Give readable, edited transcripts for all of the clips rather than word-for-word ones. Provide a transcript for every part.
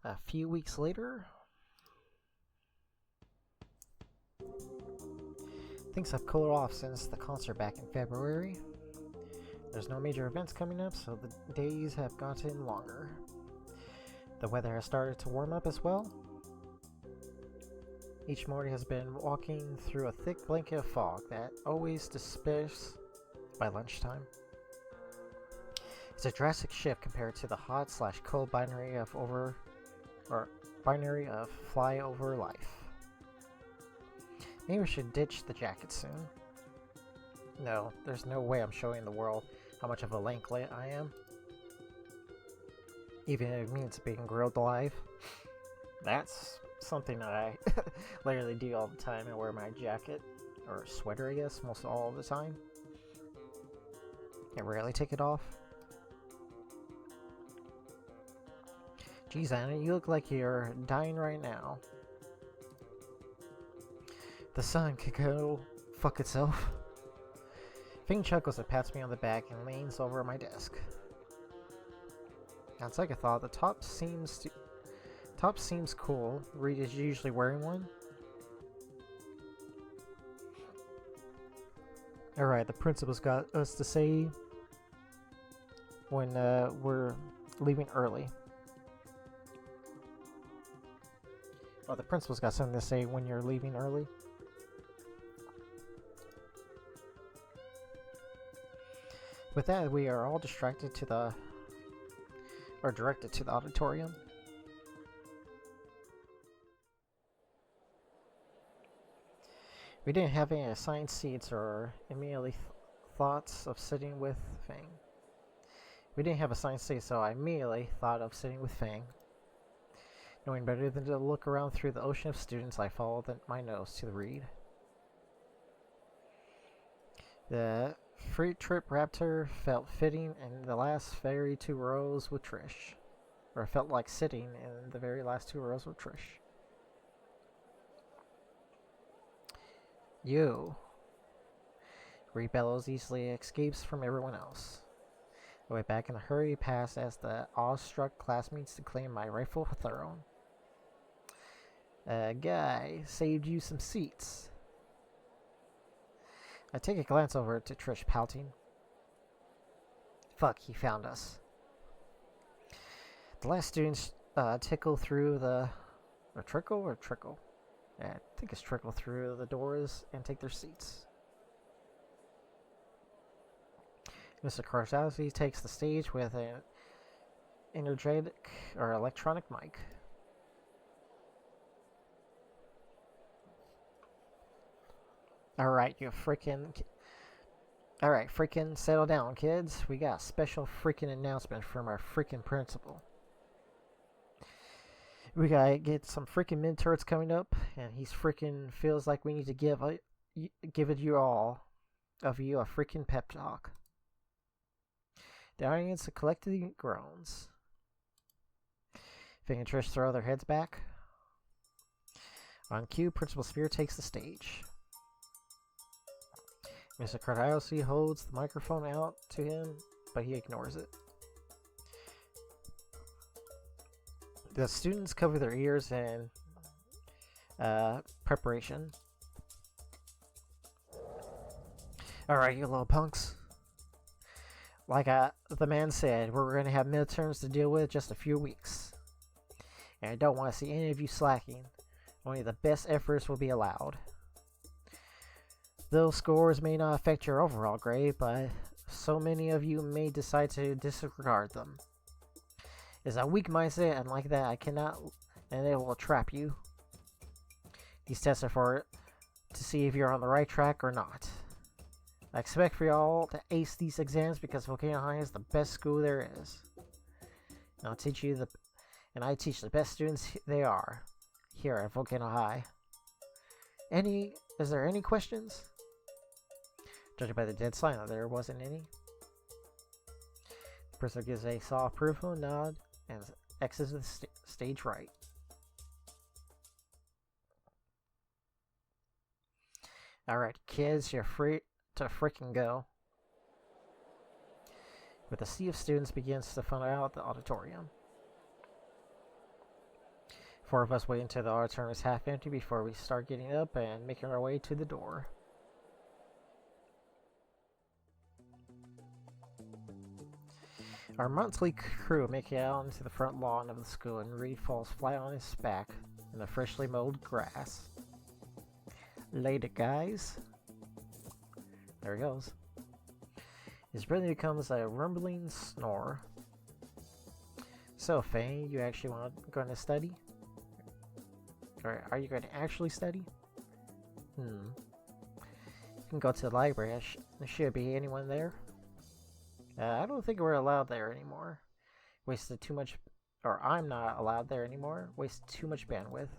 A few weeks later, things have cooled off since the concert back in February. There's no major events coming up, so the days have gotten longer. The weather has started to warm up as well. Each morning has been walking through a thick blanket of fog that always dissipates by lunchtime. It's a drastic shift compared to the hot/cold binary of fly-over life. Maybe we should ditch the jacket soon. No, there's no way I'm showing the world how much of a lanklet I am. Even if it means being grilled alive. That's something that I literally do all the time. I wear my jacket, or sweater I guess, most all the time. I rarely take it off. Geez, Anna, you look like you're dying right now. The sun could go fuck itself. Fang chuckles and pats me on the back and leans over my desk. On second thought, the top seems cool. Reed is usually wearing one. Alright, the principal's got us to say when we're leaving early. Oh, the principal's got something to say when you're leaving early. With that, we are all directed to the auditorium. We didn't have any assigned seats or immediately thoughts of sitting with Fang. We didn't have assigned seats, so I immediately thought of sitting with Fang. Knowing better than to look around through the ocean of students, I followed my nose to the reed. The Fruit Trip Raptor felt fitting in the last very 2 rows with Trish. Or it felt like sitting in the very last 2 rows with Trish. You. Reed bellows easily escapes from everyone else. I went back in a hurry past as the awestruck classmates to claim my rightful throne. A guy saved you some seats. I take a glance over to Trish, pouting. Fuck, he found us. The last students trickle through the... trickle? Yeah, I think it's trickle through the doors and take their seats. Mr. Karzowski takes the stage with an energetic or electronic mic. Alright, freaking settle down, kids. We got a special freaking announcement from our freaking principal. We gotta get some freaking midterms coming up, and he's freaking feels like we need to give it you all of you a freaking pep talk. The audience collectively groans. Fang and Trish throw their heads back. On cue, Principal Spear takes the stage. Mr. Karzowski holds the microphone out to him, but he ignores it. The students cover their ears in preparation. Alright, you little punks. Like the man said, we're going to have midterms to deal with just a few weeks. And I don't want to see any of you slacking. Only the best efforts will be allowed. Those scores may not affect your overall grade, but so many of you may decide to disregard them. It's a weak mindset, and like that, I cannot, and it will trap you. These tests are to see if you're on the right track or not. I expect for y'all to ace these exams because Volcano High is the best school there is. And I teach the best students they are here at Volcano High. Is there any questions? Judging by the dead silence, there wasn't any. The person gives a soft approval nod and exits the stage right. Alright, kids, you're free to freaking go. With a sea of students begins to funnel out the auditorium. Four of us wait until the auditorium is half empty before we start getting up and making our way to the door. Our monthly crew make it out into the front lawn of the school, and Reed falls flat on his back in the freshly mowed grass. Later, guys. There he goes. His breathing becomes a rumbling snore. So, Fang, you actually going to study? Or are you going to actually study? You can go to the library. There should be anyone there. I don't think we're allowed there anymore. Wasted too much... Or I'm not allowed there anymore. Wasted too much bandwidth.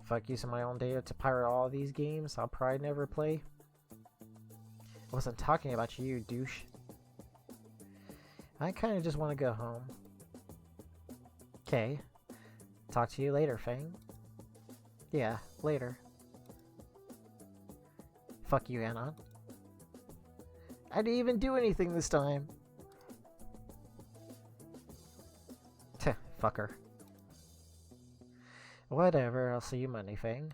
Fuck using my own data to pirate all of these games I'll probably never play. I wasn't talking about you, douche. I kinda just want to go home. Okay. Talk to you later, Fang. Yeah, later. Fuck you, Anon. I didn't even do anything this time. Tch, fucker. Whatever, I'll see you Monday, Fang.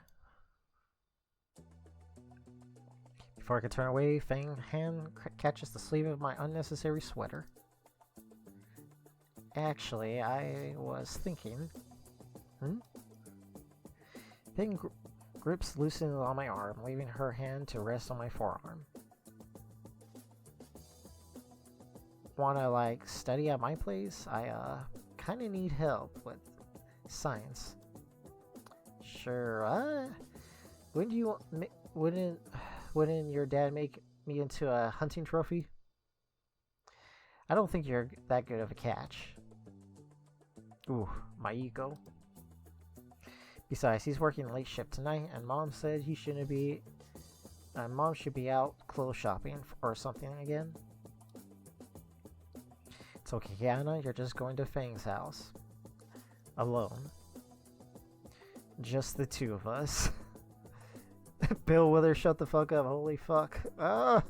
Before I can turn away, Fang's hand catches the sleeve of my unnecessary sweater. Actually, I was thinking... Fang grips loosely on my arm, leaving her hand to rest on my forearm. Wanna, like, study at my place? I, kinda need help with science. Sure, wouldn't your dad make me into a hunting trophy? I don't think you're that good of a catch. Ooh, my ego. Besides, he's working late shift tonight, and Mom said he shouldn't be... Mom should be out clothes shopping or something again. It's okay, Anna, you're just going to Fang's house. Alone. Just the two of us. Bill Wither, shut the fuck up, holy fuck. Ah!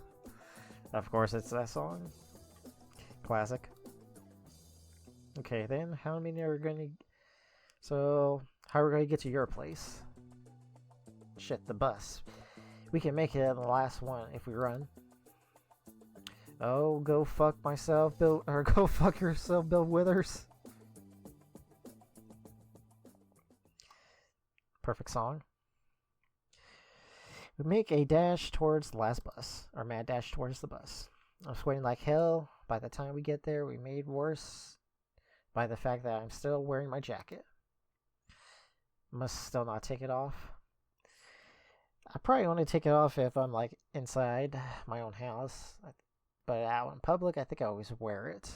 Of course it's that song. Classic. Okay then, how many are gonna... So, how are we gonna get to your place? Shit, the bus. We can make it at the last one if we run. Oh, go fuck myself, Bill, or go fuck yourself, Bill Withers. Perfect song. We make a dash towards the last bus, or mad dash towards the bus. I'm sweating like hell. By the time we get there, we made worse by the fact that I'm still wearing my jacket. Must still not take it off. I probably only take it off if I'm like inside my own house. But out in public, I think I always wear it.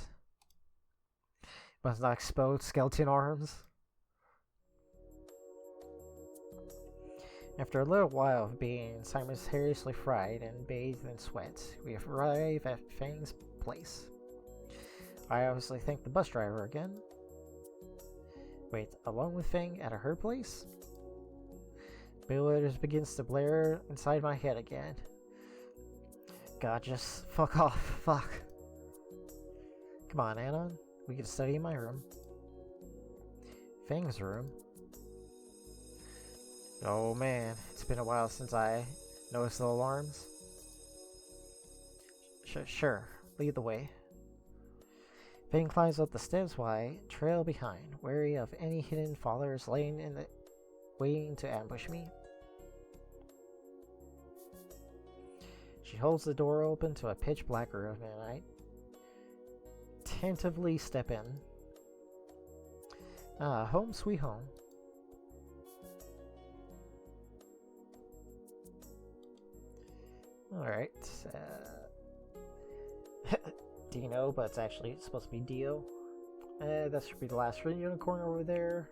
Must not expose skeleton arms. After a little while of being simultaneously fried and bathed in sweat, we arrive at Fang's place. I obviously thank the bus driver again. Wait, along with Fang at her place? Bill Withers begins to blare inside my head again. God, just fuck off, fuck. Come on, Anon. We can study in my room. Fang's room? Oh man, it's been a while since I noticed the alarms. Sure, lead the way. Fang climbs up the steps while I trail behind, wary of any hidden followers waiting to ambush me. She holds the door open to a pitch black room, and I tentatively step in. Ah, home sweet home. Alright. Dino, but it's actually supposed to be Dio. That should be the last unicorn over there.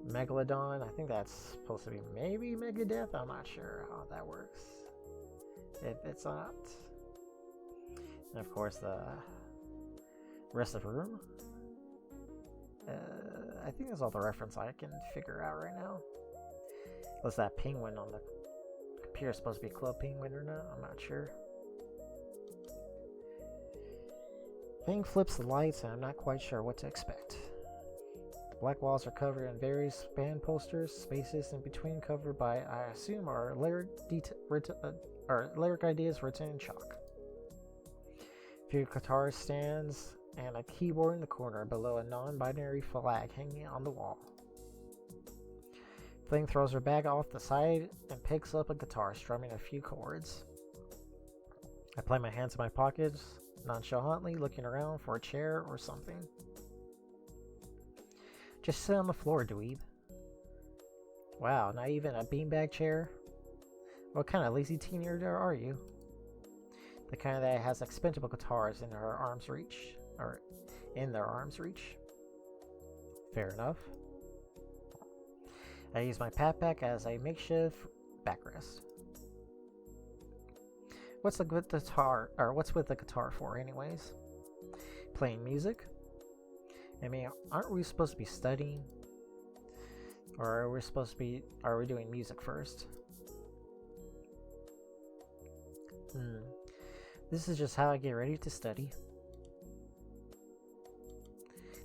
Megalodon, I think that's supposed to be maybe Megadeth. I'm not sure how that works. If it's not. And of course the rest of the room. I think that's all the reference I can figure out right now. Was that penguin on the computer supposed to be Club Penguin or not? I'm not sure. Fang flips the lights and I'm not quite sure what to expect. Black walls are covered in various band posters, spaces in between covered by, I assume, are lyric ideas written in chalk. A few guitar stands and a keyboard in the corner below a non-binary flag hanging on the wall. Fang throws her bag off the side and picks up a guitar, strumming a few chords. I play my hands in my pockets, nonchalantly looking around for a chair or something. Just sit on the floor, dweeb. Wow, not even a beanbag chair? What kind of lazy teenager are you? The kind that has expendable guitars in her arm's reach. Or in their arm's reach. Fair enough. I use my pack as a makeshift backrest. What's with the guitar for, anyways? Playing music? I mean, aren't we supposed to be studying? Or are we doing music first? This is just how I get ready to study.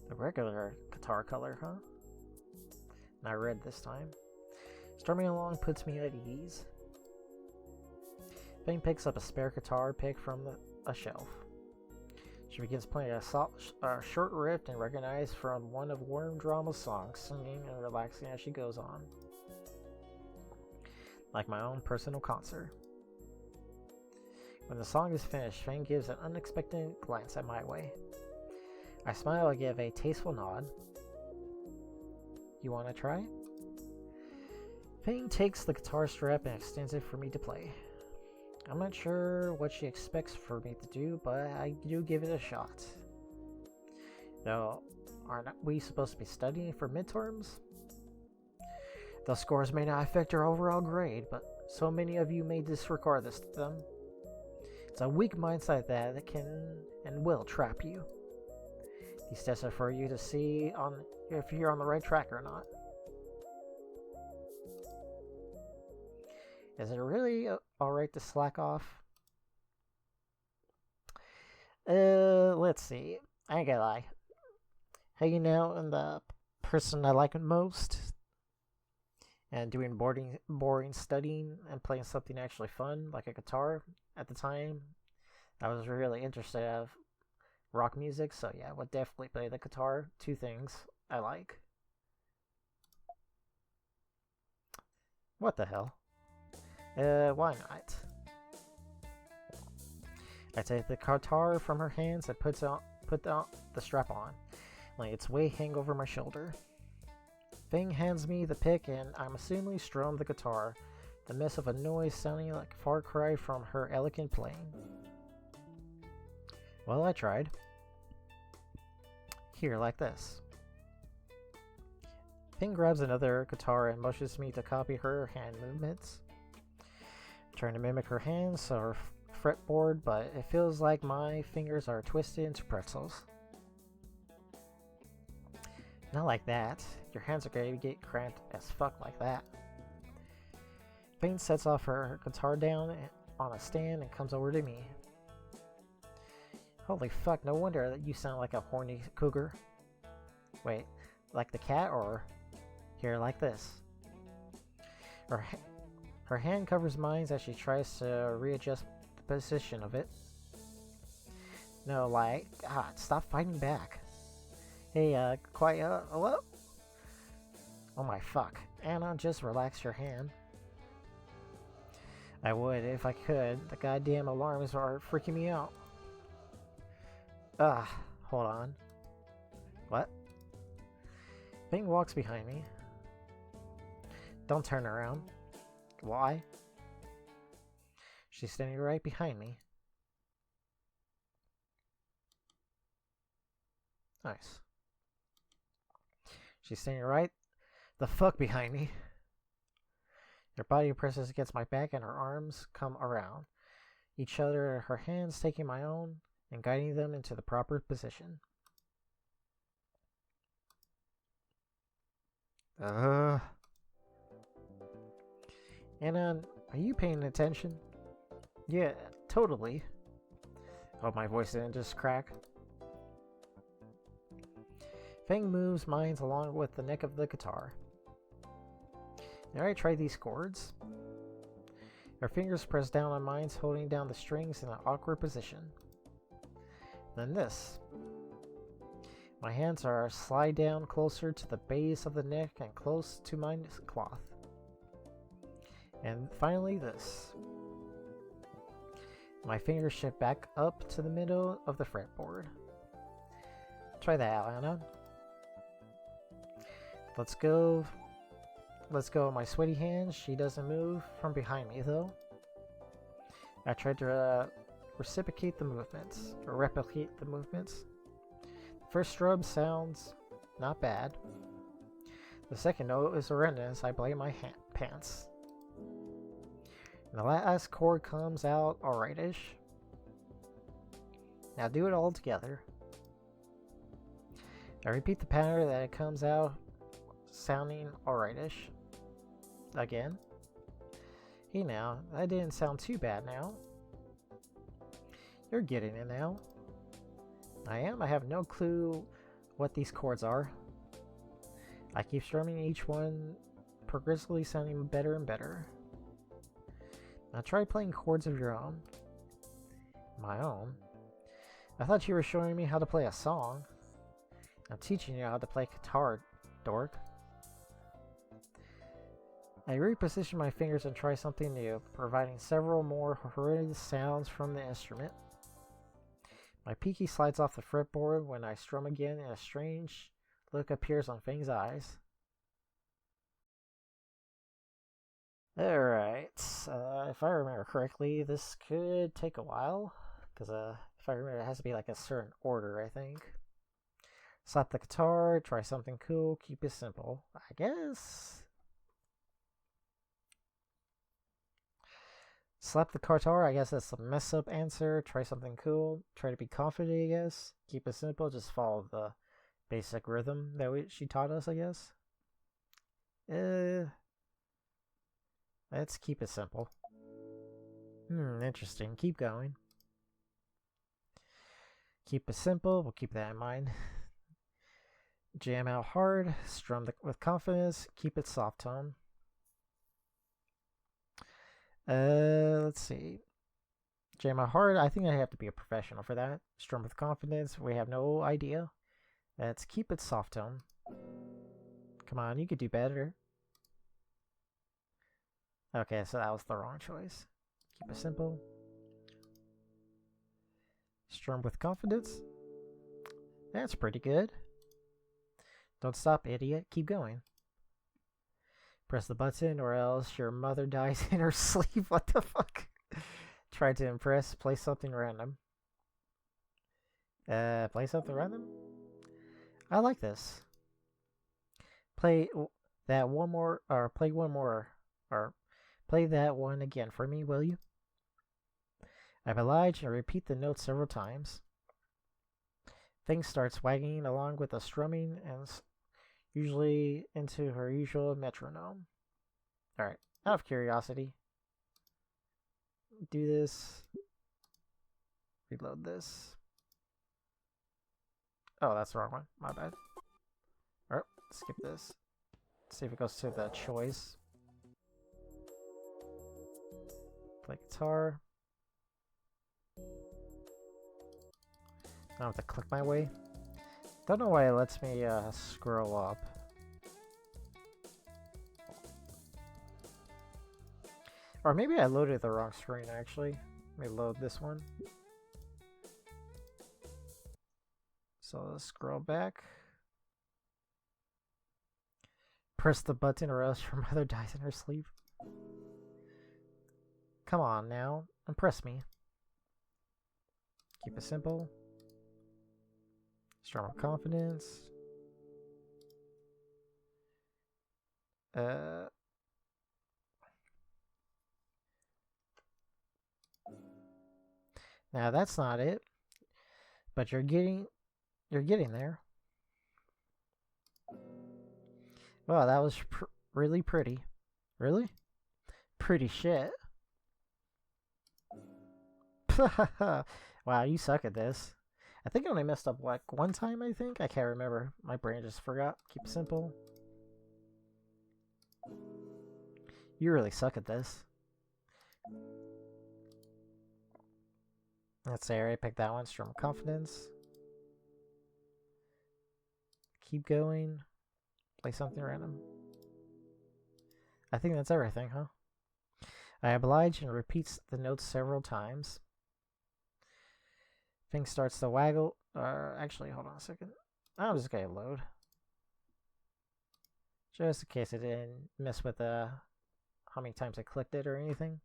The regular guitar color, huh? Not red this time. Strumming along puts me at ease. Fang picks up a spare guitar pick from a shelf. She begins playing a short riff and recognized from one of Worm Drama's songs, singing and relaxing as she goes on. Like my own personal concert. When the song is finished, Fang gives an unexpected glance at my way. I smile and give a tasteful nod. You want to try? Fang takes the guitar strap and extends it for me to play. I'm not sure what she expects for me to do, but I do give it a shot. Though, aren't we supposed to be studying for midterms? The scores may not affect your overall grade, but so many of you may disregard them. It's a weak mindset that can and will trap you. These tests are for you to see if you're on the right track or not. Is it really alright to slack off? Let's see. I ain't gonna lie. Hanging out in the person I like most, and doing boring studying and playing something actually fun, like a guitar. At the time, I was really interested in rock music, so yeah, I would definitely play the guitar. Two things I like. What the hell? Why not? I take the guitar from her hands and put the strap on, letting its weight hang over my shoulder. Fang hands me the pick and I'm assuming strum the guitar, the mess of a noise sounding like a far cry from her elegant playing. Well, I tried. Here, like this. Fang grabs another guitar and motions me to copy her hand movements. I'm trying to mimic her hands or fretboard, but it feels like my fingers are twisted into pretzels. Not like that. Your hands are going to get cramped as fuck like that. Fang sets off her guitar down on a stand and comes over to me. Holy fuck, no wonder that you sound like a horny cougar. Wait, like the cat or here like this? Her hand covers mine as she tries to readjust the position of it. No, like, God, stop fighting back. Hey, quiet, hello? Oh my fuck. Anon, just relax your hand. I would if I could. The goddamn alarms are freaking me out. Hold on. What? Fang walks behind me. Don't turn around. Why? She's standing right behind me. Nice. She's standing right the fuck behind me. Her body presses against my back and her arms come around each other, her hands taking my own and guiding them into the proper position. Anon, are you paying attention? Yeah, totally. Hope my voice didn't just crack. Fang moves mines along with the neck of the guitar. Alright, try these chords. Her fingers press down on mines, holding down the strings in an awkward position. Then this. My hands are slide down closer to the base of the neck and close to my cloth. And finally this. My fingers shift back up to the middle of the fretboard. Try that out, Anon. Let's go with my sweaty hands. She doesn't move from behind me though. I tried to replicate the movements. The first strum sounds not bad. The second note is horrendous. I blame my pants. And the last chord comes out alrightish. Now do it all together. I repeat the pattern that it comes out sounding alrightish. Again. Hey now, that didn't sound too bad now. You're getting it now. I am. I have no clue what these chords are. I keep strumming each one, progressively sounding better and better. Now try playing chords of your own. My own? I thought you were showing me how to play a song. I'm teaching you how to play guitar, dork. I reposition my fingers and try something new, providing several more horrendous sounds from the instrument. My pinky slides off the fretboard when I strum again, and a strange look appears on Fang's eyes. Alright, if I remember correctly, this could take a while, because if I remember, it has to be like a certain order, I think. Slap the guitar, try something cool, keep it simple, I guess. Slap the guitar, I guess that's a mess up answer. Try something cool, try to be confident, I guess. Keep it simple, just follow the basic rhythm that she taught us, I guess. Let's keep it simple. Interesting. Keep going. Keep it simple. We'll keep that in mind. Jam out hard. Strum with confidence. Keep it soft tone. Let's see. Jam out hard. I think I have to be a professional for that. Strum with confidence. We have no idea. Let's keep it soft tone. Come on, you could do better. Okay, so that was the wrong choice. Keep it simple. Strum with confidence. That's pretty good. Don't stop, idiot. Keep going. Press the button or else your mother dies in her sleep. What the fuck? Try to impress. Play something random. Play something random? I like this. Play that one more, or play one more, or play that one again for me, will you? I oblige and repeat the notes several times. Fang starts wagging along with the strumming and usually into her usual metronome. Alright, out of curiosity. Do this. Reload this. Oh, that's the wrong one. My bad. Alright, skip this. See if it goes to the choice. Play guitar. I have to click my way. Don't know why it lets me scroll up. Or maybe I loaded the wrong screen actually. Let me load this one. So let's scroll back. Press the button or else your mother dies in her sleep. Come on now, impress me. Keep it simple. Strong confidence. Now that's not it, but you're getting there. Wow, that was really pretty. Really? Pretty shit. Wow, you suck at this. I think I only messed up like one time, I think. I can't remember. My brain just forgot. Keep it simple. You really suck at this. Let's say I picked that one. Strong confidence. Keep going. Play something random. I think that's everything, huh? I oblige and repeats the notes several times. Fang starts to waggle. Actually, hold on a second. I'm just gonna load. Just in case I didn't mess with how many times I clicked it or anything.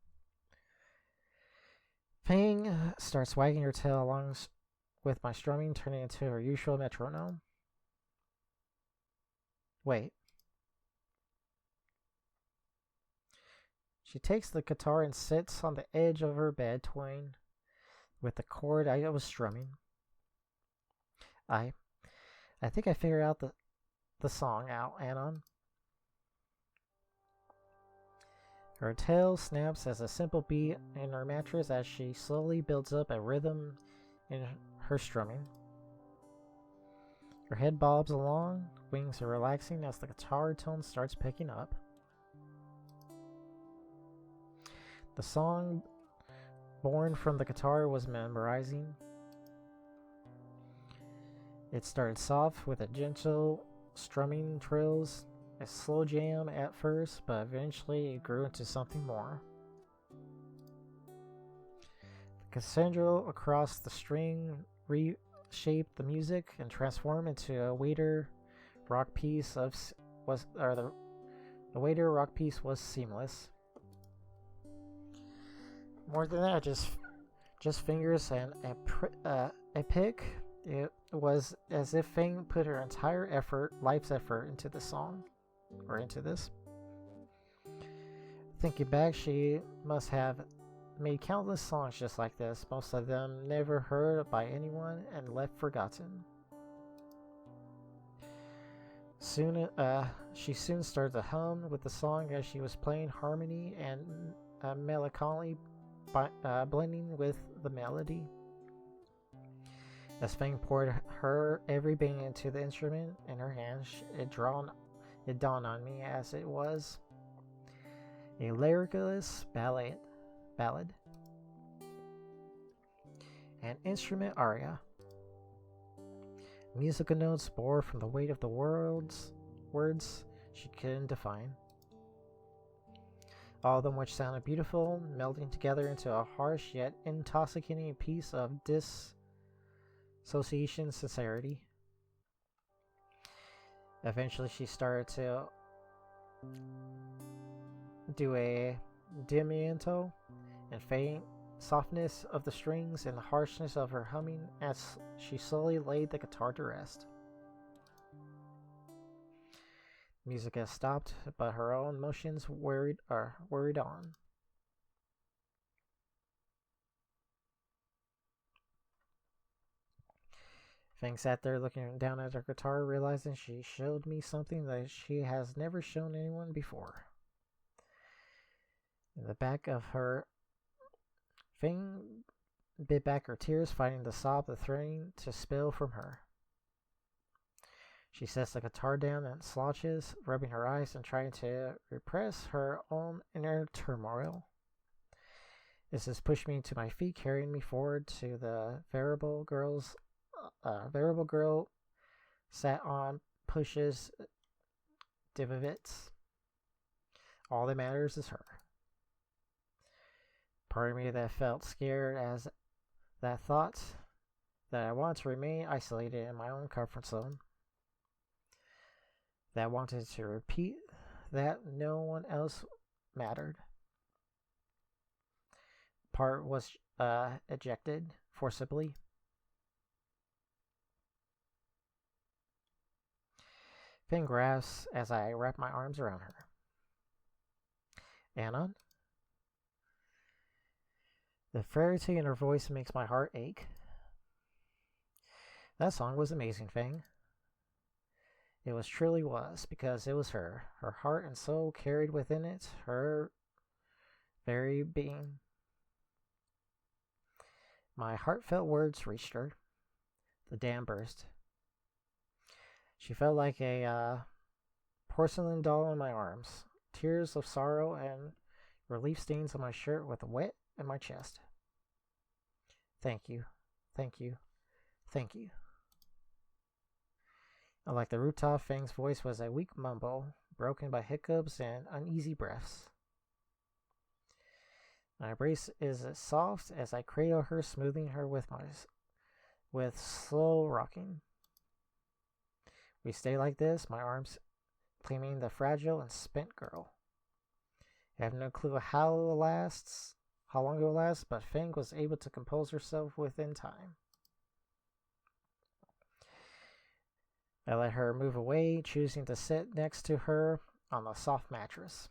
Fang starts wagging her tail along with my strumming, turning into her usual metronome. Wait. She takes the guitar and sits on the edge of her bed, toying with the chord I was strumming. I think I figured out the song out, Anon. Her tail snaps as a simple beat in her mattress as she slowly builds up a rhythm in her strumming. Her head bobs along, wings are relaxing as the guitar tone starts picking up. The song born from the guitar was memorizing. It started soft with a gentle strumming trills, a slow jam at first, but eventually it grew into something more. The cathedral across the string reshaped the music and transformed into a waiter rock piece was seamless. More than that, just fingers and a pick. It was as if Fang put her entire life's effort into the song, or into this. Thinking back, she must have made countless songs just like this, most of them never heard by anyone and left forgotten. She soon started to hum with the song as she was playing harmony and melancholy blending with the melody. As Fang poured her every being into the instrument in her hands, it dawned on me as it was a lyricless ballad, an instrument aria. Musical notes bore from the weight of the words she couldn't define. All of them which sounded beautiful, melding together into a harsh yet intoxicating piece of dissociation sincerity. Eventually she started to do a diminuendo and faint softness of the strings and the harshness of her humming as she slowly laid the guitar to rest. Music has stopped, but her own motions worried on. Fang sat there looking down at her guitar, realizing she showed me something that she has never shown anyone before. In the back of her, Fang bit back her tears, fighting to stop the threatening to spill from her. She sets the guitar down and slouches, rubbing her eyes and trying to repress her own inner turmoil. This has pushed me to my feet, carrying me forward to the variable girl sat on pushes divivits. All that matters is her. Part of me that felt scared as that thought that I wanted to remain isolated in my own comfort zone. That wanted to repeat that no one else mattered. Part was ejected forcibly. Fang grasps as I wrap my arms around her. Anon? The frailty in her voice makes my heart ache. That song was amazing, Fang. It truly was, because it was her. Her heart and soul carried within it her very being. My heartfelt words reached her. The dam burst. She felt like a porcelain doll in my arms. Tears of sorrow and relief stains on my shirt with wet in my chest. Thank you. Thank you. Thank you. Like the rooftop, Fang's voice was a weak mumble, broken by hiccups and uneasy breaths. My embrace is as soft as I cradle her, smoothing her with slow rocking. We stay like this, my arms claiming the fragile and spent girl. I have no clue how long it will last, but Fang was able to compose herself within time. I let her move away, choosing to sit next to her on the soft mattress.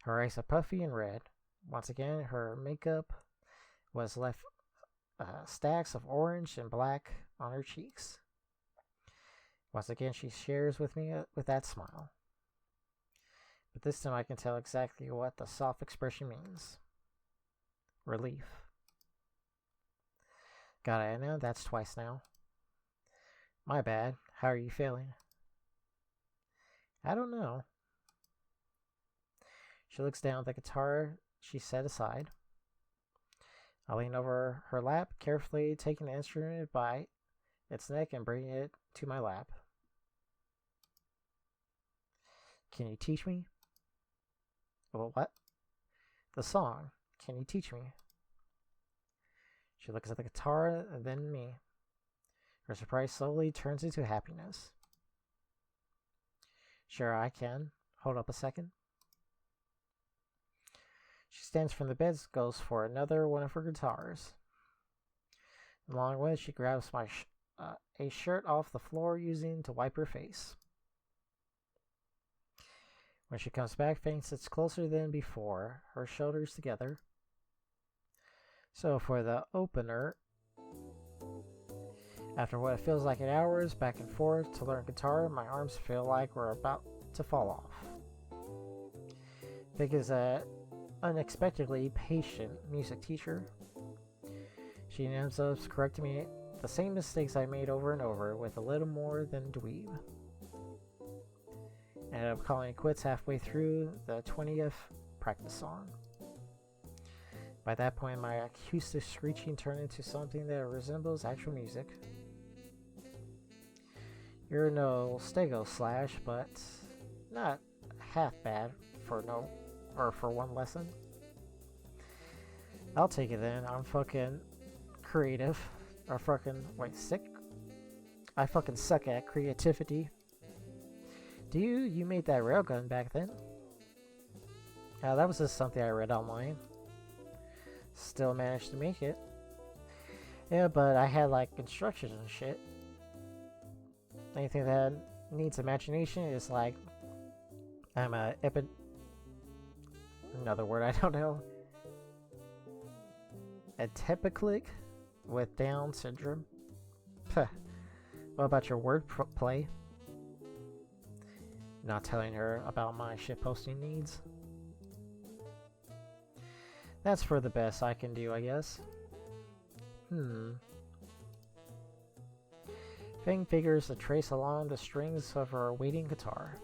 Her eyes are puffy and red. Once again, her makeup was left stacks of orange and black on her cheeks. Once again, she shares with me with that smile. But this time I can tell exactly what the soft expression means. Relief. Got it, Anon. That's twice now. My bad. How are you feeling? I don't know. She looks down at the guitar she set aside. I lean over her lap, carefully taking the instrument by its neck and bringing it to my lap. Can you teach me? Well, what? The song. Can you teach me? She looks at the guitar and then me. Her surprise slowly turns into happiness. Sure, I can. Hold up a second. She stands from the bed, goes for another one of her guitars. Along with it, she grabs a shirt off the floor using to wipe her face. When she comes back, Fang sits closer than before, her shoulders together. So for the opener, after what feels like hours back and forth to learn guitar, my arms feel like we're about to fall off. Fang is an unexpectedly patient music teacher. She ends up correcting me the same mistakes I made over and over with a little more than dweeb. I ended up calling it quits halfway through the 20th practice song. By that point, my acoustic screeching turned into something that resembles actual music. You're no stego slash, but not half bad for one lesson. I'll take it then. I'm fucking creative. I fucking suck at creativity. You made that railgun back then? That was just something I read online. Still managed to make it. Yeah, but I had like instructions and shit. Anything that needs imagination is like I'm another word I don't know. A typically with Down syndrome. What about your word play? Not telling her about my shitposting needs. That's for the best I can do, I guess. Fang figures a trace along the strings of her waiting guitar.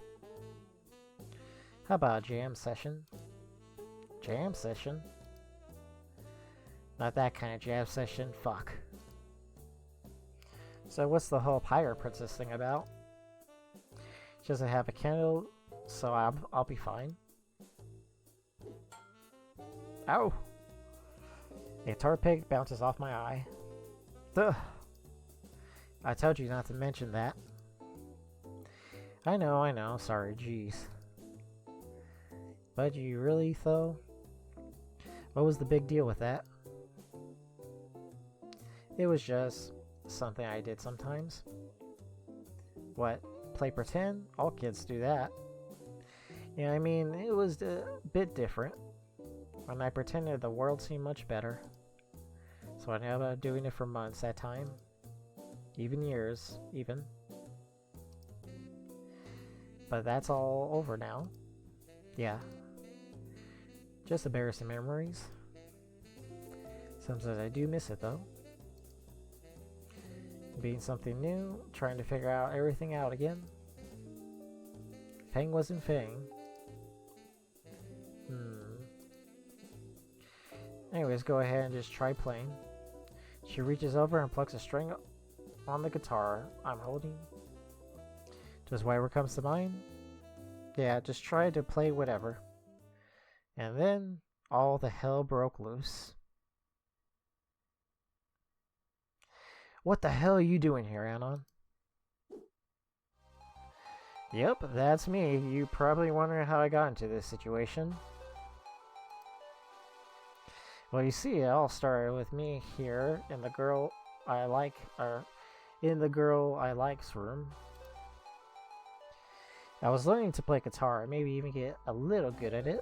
How about a jam session? Jam session? Not that kind of jam session, fuck. So what's the whole Pirate Princess thing about? She doesn't have a candle, so I'll be fine. Ow! A guitar pick bounces off my eye. Ugh. I told you not to mention that. I know, sorry, jeez. But you really, though? What was the big deal with that? It was just something I did sometimes. What? Play pretend? All kids do that. Yeah, I mean, it was a bit different. When I pretended the world seemed much better. So I ended up doing it for months at a time. Even years, even. But that's all over now. Yeah. Just embarrassing memories. Sometimes I do miss it though. Being something new, trying to figure out everything out again. Fang wasn't Fang. Anyways, go ahead and just try playing. She reaches over and plucks a string on the guitar I'm holding. Does whatever comes to mind? Yeah, just try to play whatever. And then all the hell broke loose. What the hell are you doing here, Anon? Yep, that's me. You probably wondering how I got into this situation. Well, you see, it all started with me here in the girl I like, or in the girl I like's room. I was learning to play guitar, maybe even get a little good at it.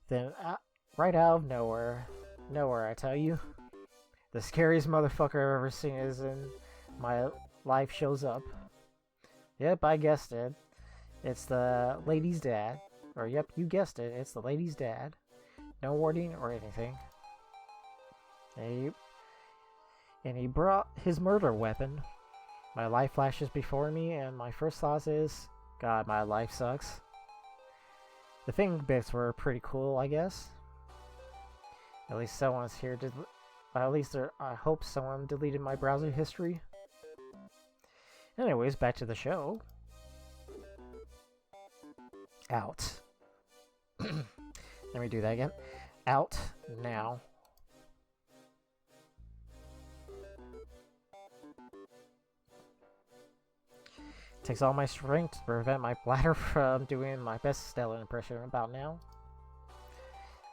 Then, right out of nowhere, I tell you, the scariest motherfucker I've ever seen is in my life shows up. Yep, I guessed it. It's the lady's dad. Or yep, you guessed it, it's the lady's dad. No warning or anything. And he brought his murder weapon. My life flashes before me, and my first thought is, God, my life sucks. The Fang bits were pretty cool, I guess. At least someone's here. I hope someone deleted my browser history. Anyways, back to the show. Out. Let me do that again. Out now. Takes all my strength to prevent my bladder from doing my best Stella impression about now.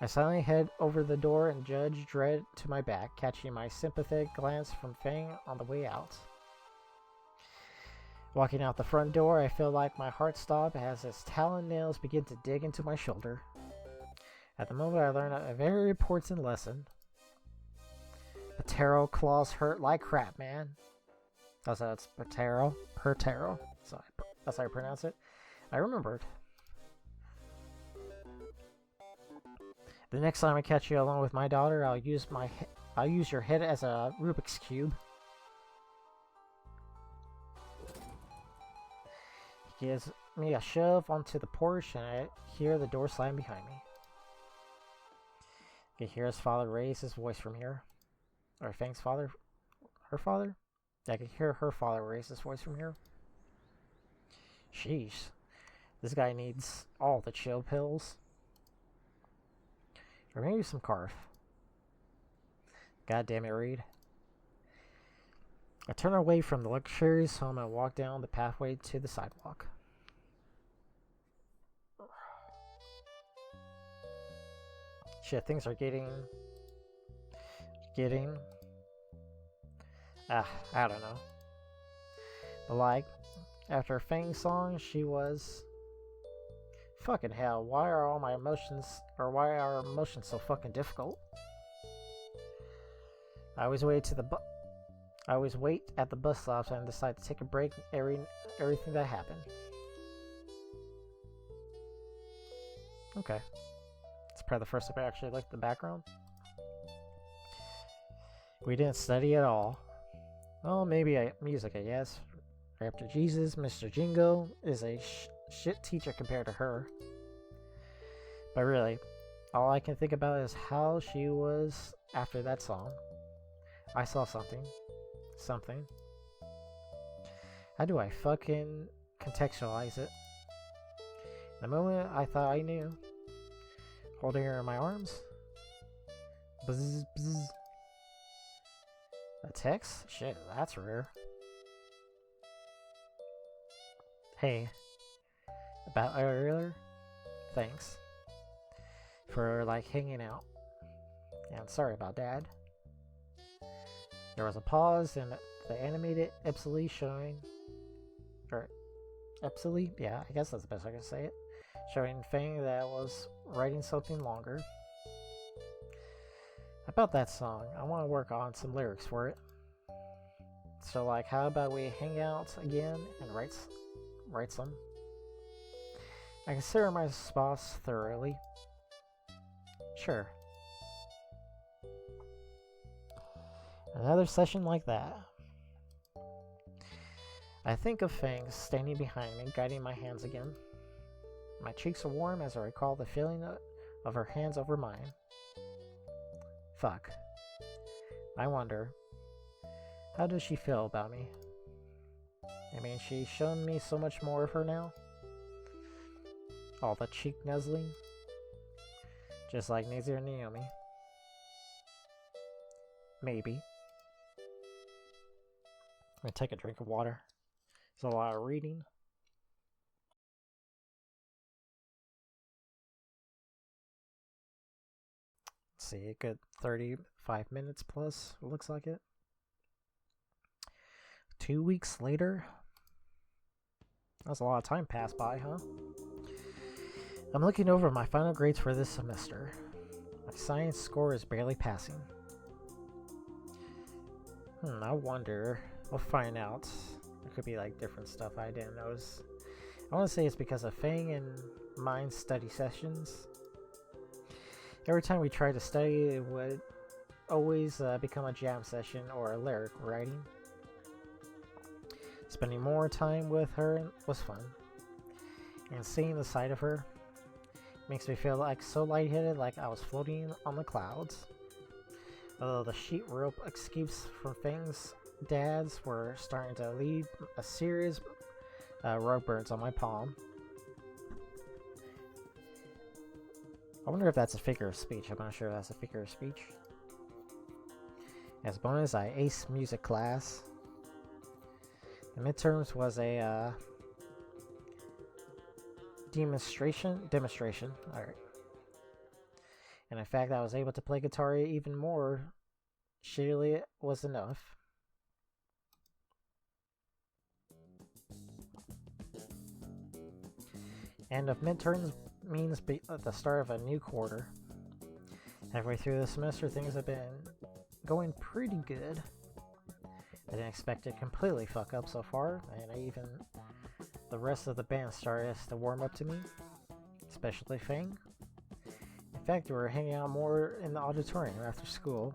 I silently head over the door and Judge Dredd to my back, catching my sympathetic glance from Fang on the way out. Walking out the front door, I feel like my heart stops as its talon nails begin to dig into my shoulder. At the moment, I learn a very important lesson. Patero claws hurt like crap, man. That's how it's Patero. Pertero. So that's how I pronounce it. I remembered. The next time I catch you along with my daughter, I'll use your head as a Rubik's Cube. He gives me a shove onto the porch, and I hear the door slam behind me. I can hear his father raise his voice from here. Or Fang's father? Her father? I can hear her father raise his voice from here. Sheesh. This guy needs all the chill pills. Or maybe some Carf. God damn it, Reed. I turn away from the luxurious home and walk down the pathway to the sidewalk. Shit, things are getting... I don't know. But like, after Fang's song, she was... Fucking hell, why are emotions so fucking difficult? I always wait at the bus stops and decide to take a break everything that happened. Okay. It's probably the first time I actually liked the background. We didn't study at all. Well, maybe music, I guess. After Jesus, Mr. Jingo is a shit teacher compared to her. But really, all I can think about is how she was after that song. I saw something. How do I fucking contextualize it? The moment I thought I knew, holding her in my arms. Bzz, bzz. A text? Shit, that's rare. Hey, about earlier? Thanks. For, like, hanging out. And sorry about Dad. There was a pause and the animated Epsilon showing... Or, Epsilon? Yeah, I guess that's the best I can say it. Showing Fang that was writing something longer. About that song, I want to work on some lyrics for it. So, like, how about we hang out again and write some? I consider my boss thoroughly. Sure. Another session like that. I think of Fang standing behind me, guiding my hands again. My cheeks are warm as I recall the feeling of her hands over mine. Fuck. I wonder, how does she feel about me? I mean, she's shown me so much more of her now. All the cheek nuzzling. Just like Nazir and Naomi. Maybe. I'm gonna take a drink of water. There's a lot of reading. Let's see, a good 35 minutes plus, looks like it. 2 weeks later. That's a lot of time passed by, huh? I'm looking over my final grades for this semester. My science score is barely passing. I wonder. We'll find out. There could be like different stuff I didn't notice. I want to say it's because of Fang and mine's study sessions. Every time we tried to study, it would always become a jam session or a lyric writing. Spending more time with her was fun. And seeing the sight of her makes me feel like so lightheaded, like I was floating on the clouds. Although the sheet rope escapes from Fang's dads were starting to leave a serious rug burns on my palm. I wonder if that's a figure of speech. I'm not sure if that's a figure of speech. As a bonus, I aced music class. The midterms was a demonstration. Alright. And in fact, I was able to play guitar even more shittily was enough. End of midterms means the start of a new quarter. Halfway through the semester, things have been going pretty good. I didn't expect to completely fuck up so far, and the rest of the band started to warm up to me, especially Fang. In fact, we were hanging out more in the auditorium after school.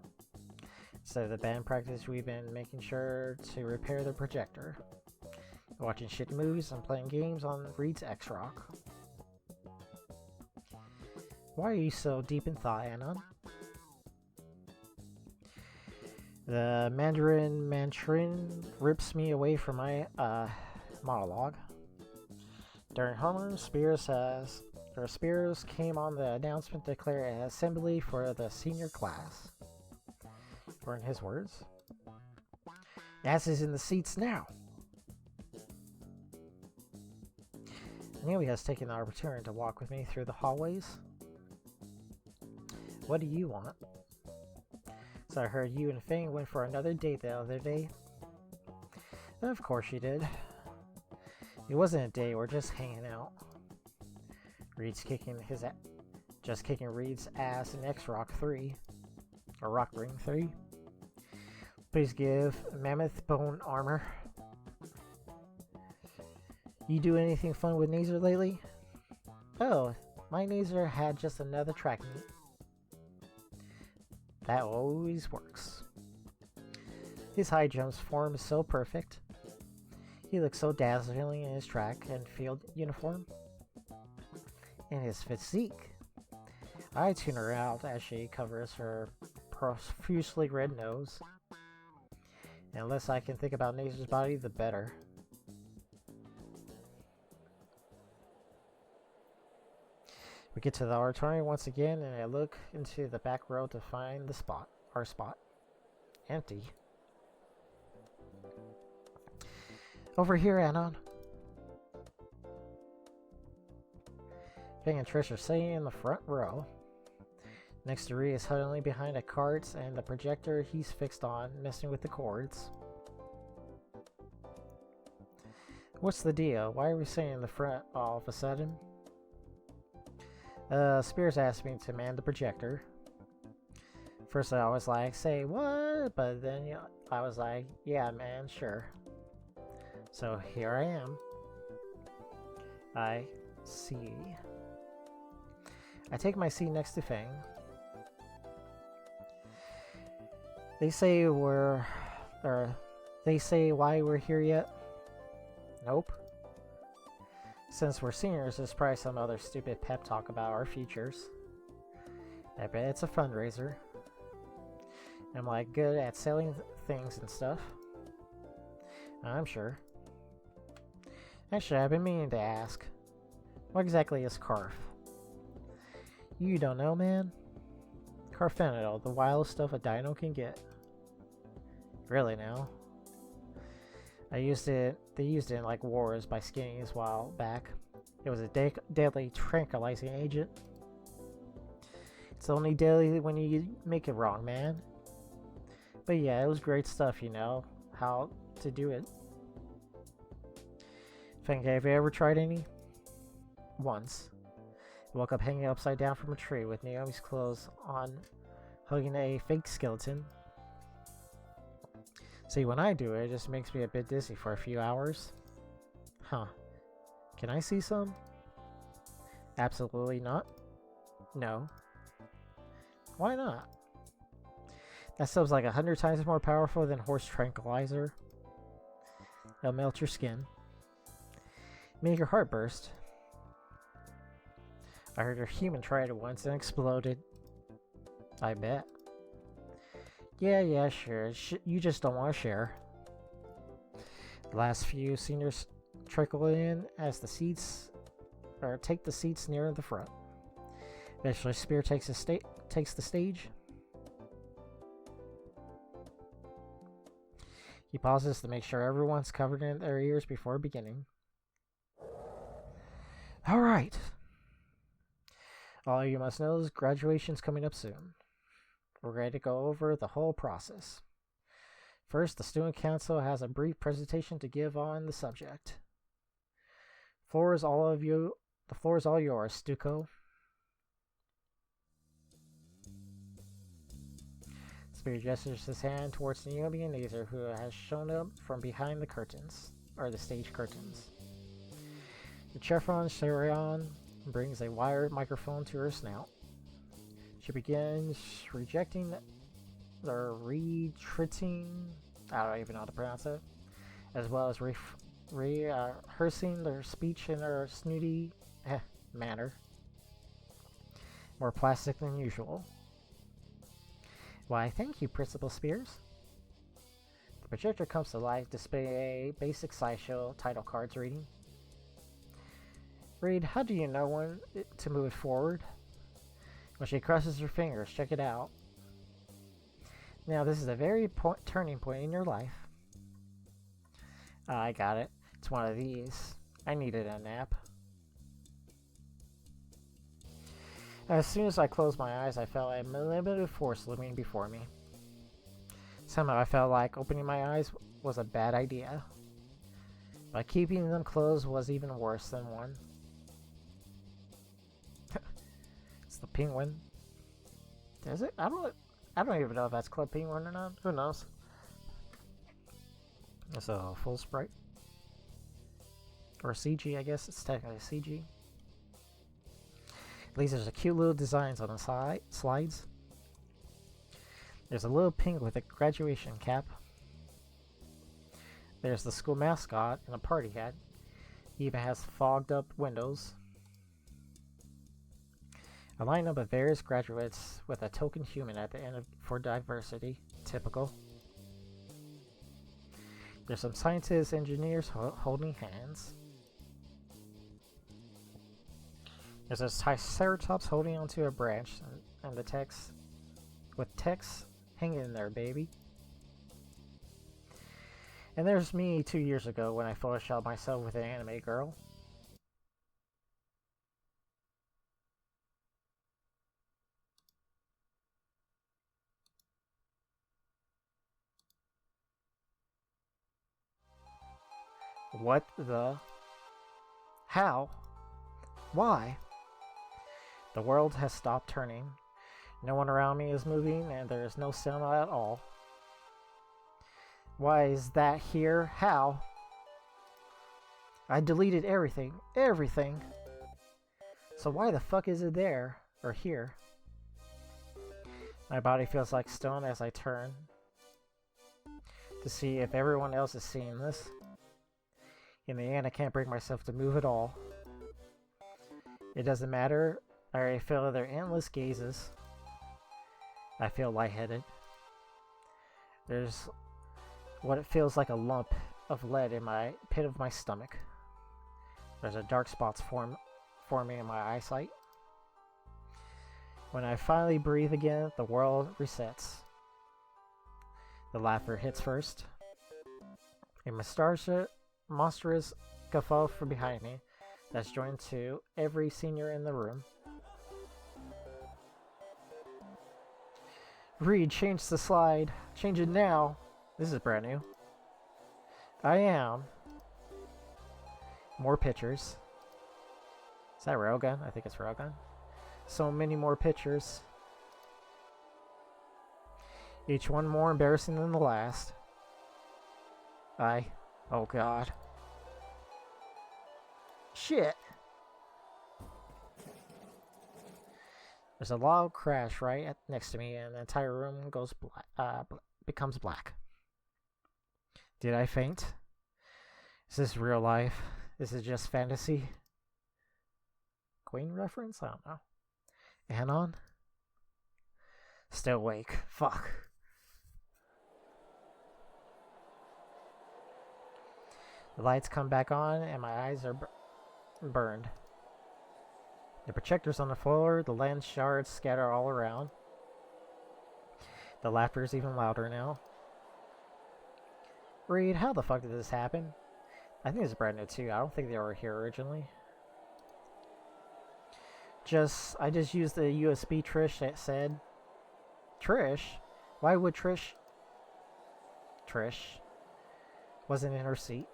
Instead of the band practice, we've been making sure to repair the projector, watching shitty movies, and playing games on Reed's X-Rock. Why are you so deep in thought, Anon? The Mandarin rips me away from my monologue. During homeroom, Spears came on the announcement to declare an assembly for the senior class. Or in his words, asses in the seats now. Naomi has taken the opportunity to walk with me through the hallways. What do you want? So I heard you and Fang went for another date the other day. Of course you did. It wasn't a date, we're just hanging out. Reed's kicking Reed's ass in X-Rock 3. Or Rock Ring 3. Please give Mammoth Bone armor. You do anything fun with Nazer lately? Oh, my Nazer had just another track meet. That always works. His high jumps form is so perfect. He looks so dazzling in his track and field uniform. And his physique. I tune her out as she covers her profusely red nose. And the less I can think about Nazer's body, the better. We get to the auditorium once again, and I look into the back row to find our spot. Empty. Over here, Anon. Fang and Trish are sitting in the front row. Next to Rhea is huddling behind a cart and the projector he's fixed on, messing with the cords. What's the deal? Why are we sitting in the front all of a sudden? Spears asked me to man the projector. First I was like, say what? But then I was like, yeah man, sure. So here I am. I see. I take my seat next to Fang. They say we're... Or... They say why we're here yet? Nope. Since we're seniors, there's probably some other stupid pep talk about our futures. I bet it's a fundraiser. I'm like good at selling things and stuff. I'm sure. Actually, I've been meaning to ask. What exactly is Carf? You don't know, man? Carfentanil, the wildest stuff a dino can get. Really now? They used it in like wars by skinnies a while back. It was a deadly tranquilizing agent. It's only deadly when you make it wrong, man. But yeah, it was great stuff, you know, how to do it. Fang, have you ever tried any? Once. I woke up hanging upside down from a tree with Naomi's clothes on, hugging a fake skeleton. See, when I do it, it just makes me a bit dizzy for a few hours. Huh. Can I see some? Absolutely not. No. Why not? That stuff's like 100 times more powerful than horse tranquilizer. It'll melt your skin. Make your heart burst. I heard a human tried it once and exploded. I bet. Yeah, sure. You just don't want to share. The last few seniors trickle in as the seats, or take the seats near the front. Eventually, Spear takes the stage. He pauses to make sure everyone's covered in their ears before beginning. All right. All you must know is graduation's coming up soon. We're ready to go over the whole process. First, the student council has a brief presentation to give on the subject. The floor is all yours, Stuco. Spear gestures his hand towards Naomi and Aether, who has shown up from behind the curtains, or the stage curtains. The Chevron Sherion brings a wired microphone to her snout. She begins rejecting the retreating, I don't even know how to pronounce it, as well as rehearsing their speech in her snooty manner, more plastic than usual. Why, thank you, Principal Spears. The projector comes to life, displaying a basic sideshow title cards reading. Read, how do you know when to move it forward? When she crosses her fingers, check it out. Now, this is a very turning point in your life. I got it. It's one of these. I needed a nap. As soon as I closed my eyes, I felt a limited force looming before me. Somehow I felt like opening my eyes was a bad idea. But keeping them closed was even worse than one. It's the penguin. Is it? I don't even know if that's Club Penguin or not. Who knows? It's a full sprite. Or CG, I guess. It's technically CG. At least there's a cute little designs on the slides. There's a little pig with a graduation cap. There's the school mascot in a party hat. He even has fogged up windows. A lineup of various graduates with a token human at the end for diversity. Typical. There's some scientists, engineers holding hands. There's a triceratops holding onto a branch, and the text, with text hanging in there, baby. And there's me 2 years ago when I photoshopped myself with an anime girl. What the? How? Why? The world has stopped turning. No one around me is moving, and there is no sound at all. Why is that here? How? I deleted everything. Everything. So why the fuck is it there? Or here? My body feels like stone as I turn. to see if everyone else is seeing this. In the end, I can't bring myself to move at all. It doesn't matter. I already feel their endless gazes. I feel lightheaded. There's what it feels like a lump of lead in my pit of my stomach. There's a dark spots forming in my eyesight. When I finally breathe again, the world resets. The laughter hits first. A monstrous guffaw from behind me that's joined to every senior in the room. Reed, change the slide. Change it now. This is brand new. I am. More pictures. Is that Railgun? I think it's Railgun. So many more pictures. Each one more embarrassing than the last. Oh god. Shit. There's a loud crash right next to me, and the entire room goes becomes black. Did I faint? Is this real life? Is it just fantasy? Queen reference? I don't know. Anon? Still awake. Fuck. The lights come back on, and my eyes are burned. The projector's on the floor, the lens shards scatter all around. The laughter is even louder now. Reed, how the fuck did this happen? I think it's brand new too. I don't think they were here originally. I just used the USB Trish that said... Trish? Why would Trish wasn't in her seat.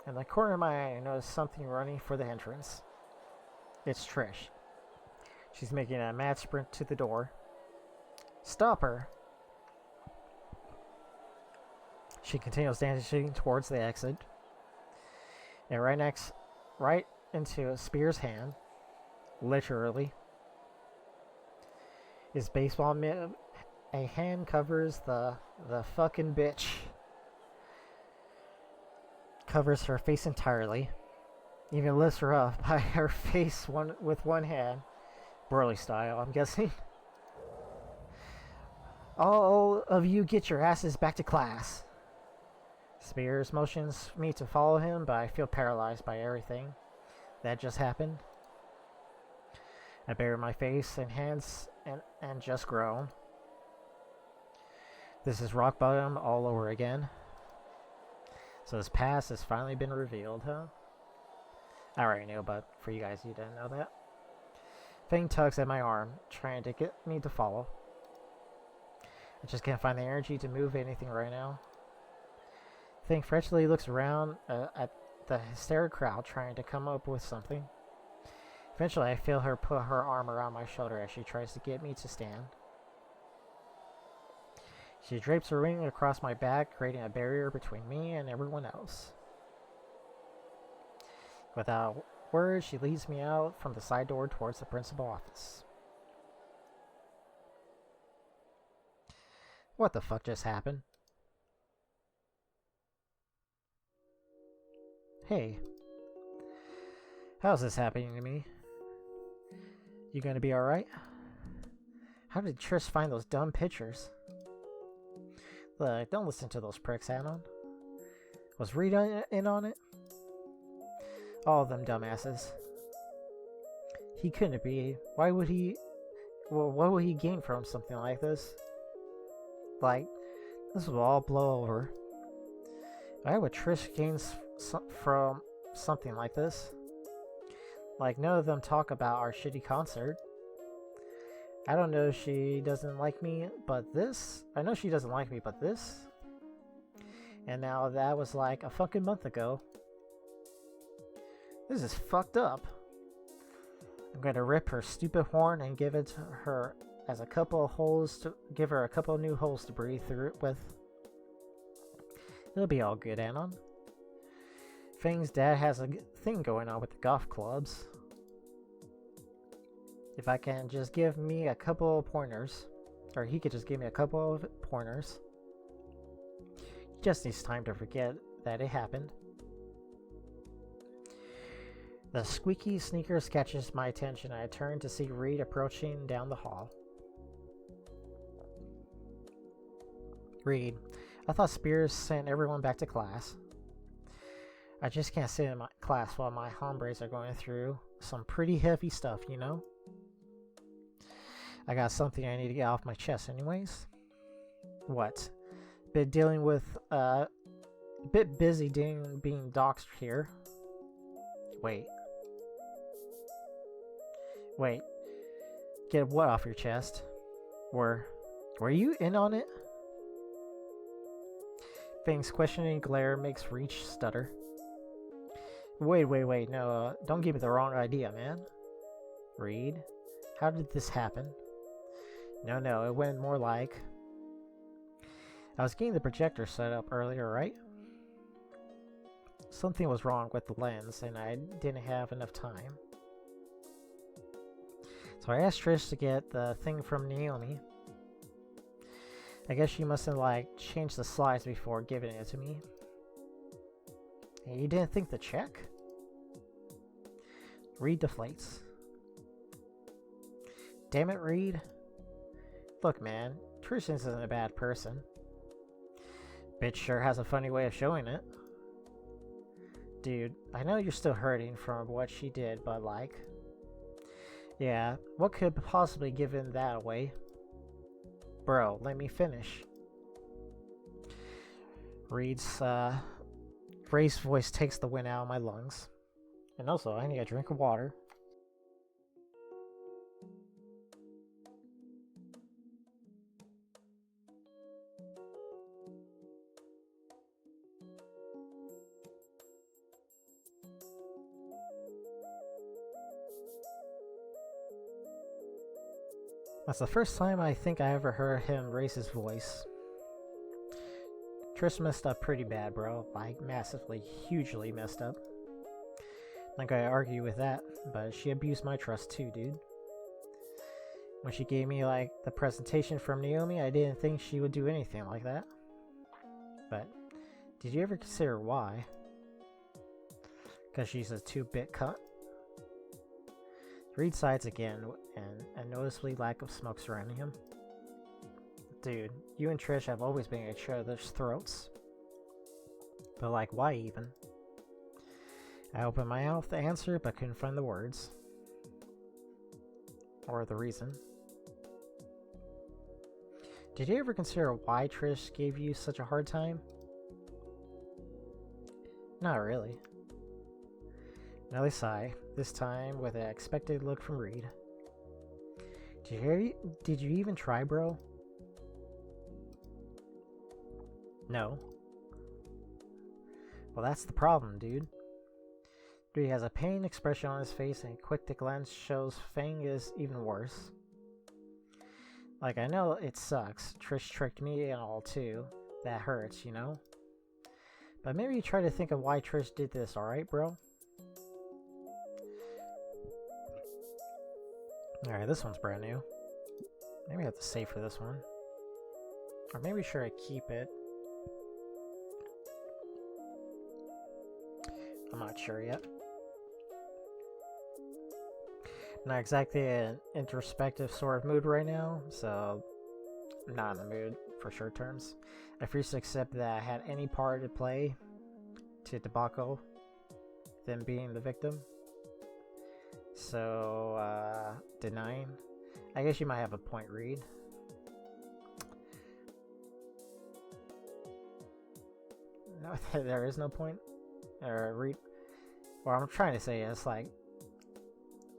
In the corner of my eye, I noticed something running for the entrance. It's Trish. She's making a mad sprint to the door. Stop her! She continues dancing towards the exit. And right into Spear's hand. Literally. His baseball mitt. A hand covers the fucking bitch. Covers her face entirely. Even lifts her up by her face with one hand. Burly style, I'm guessing. All of you get your asses back to class. Spears motions me to follow him, but I feel paralyzed by everything that just happened. I bury my face in hands and just groan. This is rock bottom all over again. So his past has finally been revealed, huh? I already knew, but for you guys, you didn't know that. Fang tugs at my arm, trying to get me to follow. I just can't find the energy to move anything right now. Fang freshly looks around at the hysteric crowd, trying to come up with something. Eventually, I feel her put her arm around my shoulder as she tries to get me to stand. She drapes her wing across my back, creating a barrier between me and everyone else. Without words, she leads me out from the side door towards the principal office. What the fuck just happened? Hey. How's this happening to me? You gonna be alright? How did Trish find those dumb pictures? Look, don't listen to those pricks, Anon. Was Reed in on it? All of them dumbasses. He couldn't be. Why would he... Well, what would he gain from something like this? Like, this will all blow over. Why would Trish gain from something like this? Like, none of them talk about our shitty concert. I don't know if she doesn't like me, but this... I know she doesn't like me, but this... And now that was like a fucking month ago. This is fucked up. I'm gonna rip her stupid horn and give it to her as a couple of holes to... Give her a couple of new holes to breathe through it with. It'll be all good, Anon. Fang's dad has a thing going on with the golf clubs. If I can just give me a couple of pointers, or he could just give me a couple of pointers, just needs time to forget that it happened. The squeaky sneakers catches my attention. I turn to see Reed approaching down the hall. Reed, I thought Spears sent everyone back to class. I just can't sit in my class while my hombres are going through some pretty heavy stuff, you know? I got something I need to get off my chest anyways. What? Been dealing with, a bit busy being doxxed here. Wait. Get what off your chest? Were you in on it? Fang's questioning glare makes Reach stutter. Wait, no, don't give me the wrong idea, man. Reed, how did this happen? No, it went more like... I was getting the projector set up earlier, right? Something was wrong with the lens, and I didn't have enough time. So I asked Trish to get the thing from Naomi. I guess she must have, like, changed the slides before giving it to me. And you didn't think to check? Reed deflates. Damn it, Reed. Look, man, Trish isn't a bad person. Bitch sure has a funny way of showing it. Dude, I know you're still hurting from what she did, but like... Yeah, what could possibly give in that away? Bro, let me finish. Reed's, raised voice takes the wind out of my lungs. And also, I need a drink of water. That's the first time I think I ever heard him raise his voice. Trish messed up pretty bad, bro. Like, massively, hugely messed up. Not gonna argue with that, but she abused my trust too, dude. When she gave me, like, the presentation from Naomi, I didn't think she would do anything like that. But, did you ever consider why? Because she's a 2-bit cunt? Reed sides again, and a noticeably lack of smoke surrounding him. Dude, you and Trish have always been at each other's throats. But like, why even? I opened my mouth to answer, but couldn't find the words. Or the reason. Did you ever consider why Trish gave you such a hard time? Not really. Another sigh, this time with an expected look from Reed. Did you even try, bro? No. Well, that's the problem, dude. He has a pained expression on his face, and a quick glance shows Fang is even worse. Like, I know it sucks. Trish tricked me and all too. That hurts, you know? But maybe you try to think of why Trish did this, alright, bro? Alright, this one's brand new. Maybe I have to save for this one. Or maybe should I keep it? I'm not sure yet. Not exactly an introspective sort of mood right now, so I'm not in the mood for short terms. I refuse to accept that I had any part to play to debacle them being the victim. So, denying. I guess you might have a point, Reed. No, there is no point. Or Reed. What I'm trying to say is, like,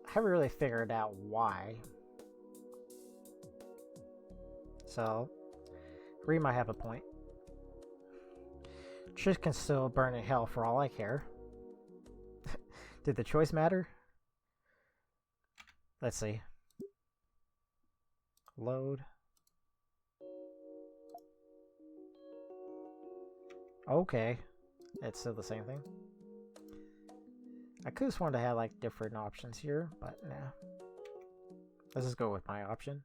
I haven't really figured out why. So, Reed might have a point. Trish can still burn in hell for all I care. Did the choice matter? Let's see. Load. Okay. It's still the same thing. I could have sworn to have like different options here, but nah. Let's just go with my option.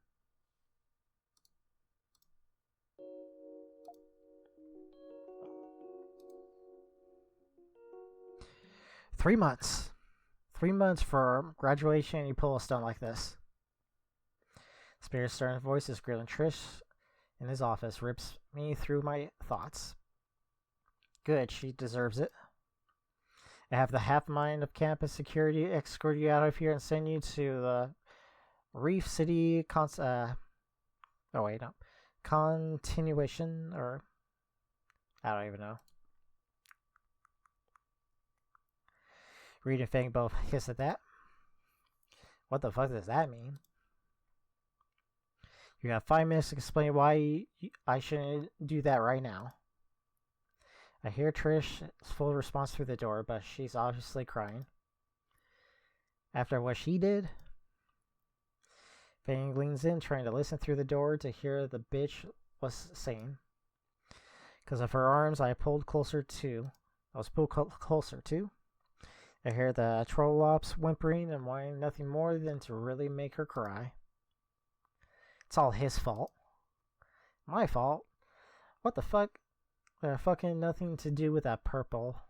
3 months. 3 months for graduation and you pull a stunt like this. Spirit's stern voice is grilling Trish in his office, rips me through my thoughts. Good, she deserves it. I have the half mind of campus security escort you out of here and send you to the Reef City continuation, or I don't even know. Reed and Fang both hiss at that. What the fuck does that mean? You got 5 minutes to explain why I shouldn't do that right now. I hear Trish's full response through the door, but she's obviously crying. After what she did? Fang leans in, trying to listen through the door to hear the bitch was saying. Because of her arms, I was pulled closer too. I hear the Trollops whimpering and whining nothing more than to really make her cry. It's all his fault. My fault? What the fuck? Fucking nothing to do with that purple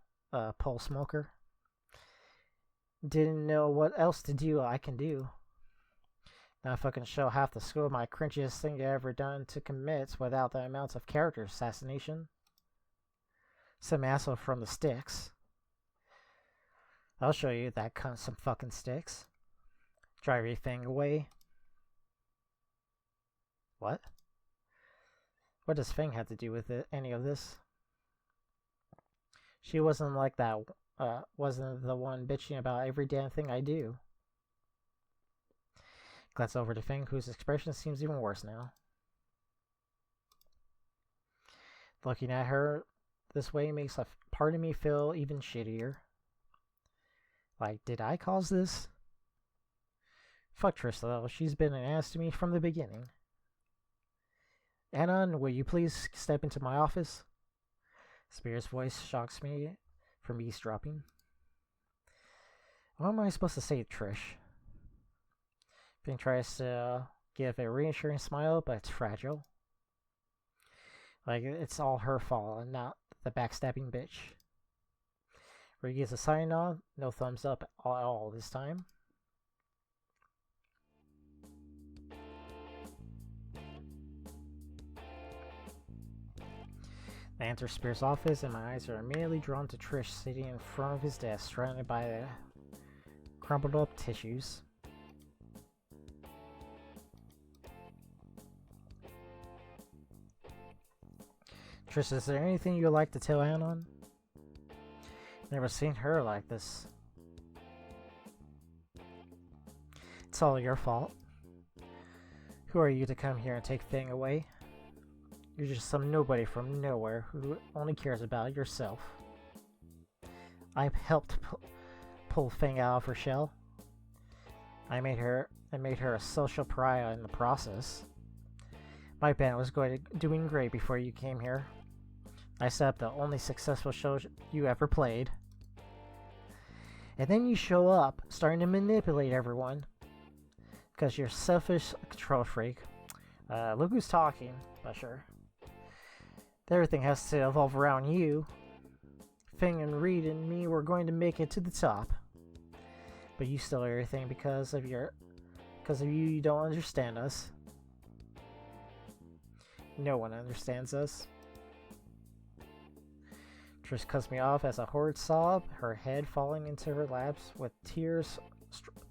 pole smoker. Didn't know what else to do I can do. Now fucking show half the school my cringiest thing I ever done to commit without the amounts of character assassination. Some asshole from the sticks. I'll show you that cunt some fucking sticks. Drive everything away. What? What does Fang have to do with any of this? She wasn't like that, wasn't the one bitching about every damn thing I do. Glance over to Fang, whose expression seems even worse now. Looking at her this way makes a part of me feel even shittier. Like, did I cause this? Fuck Trish though, she's been an ass to me from the beginning. Anon, will you please step into my office? Spirit's voice shocks me from eavesdropping. What am I supposed to say, Trish? Fang tries to give a reassuring smile, but it's fragile. Like, it's all her fault and not the backstabbing bitch. Ricky gives a sign on, no thumbs up at all this time. I enter Spear's office and my eyes are immediately drawn to Trish sitting in front of his desk, surrounded by the crumpled up tissues. Trish, is there anything you'd like to tell Anon? Never seen her like this. It's all your fault. Who are you to come here and take Fang away? You're just some nobody from nowhere who only cares about yourself. I helped pull Fang out of her shell. I made her a social pariah in the process. My band was doing great before you came here. I set up the only successful show you ever played. And then you show up, starting to manipulate everyone. Because you're a selfish control freak. Look who's talking, but sure. Everything has to evolve around you. Fang and Reed and me were going to make it to the top. But you stole everything because of you don't understand us. No one understands us. Trish cuts me off as a horrid sob, her head falling into her laps with tears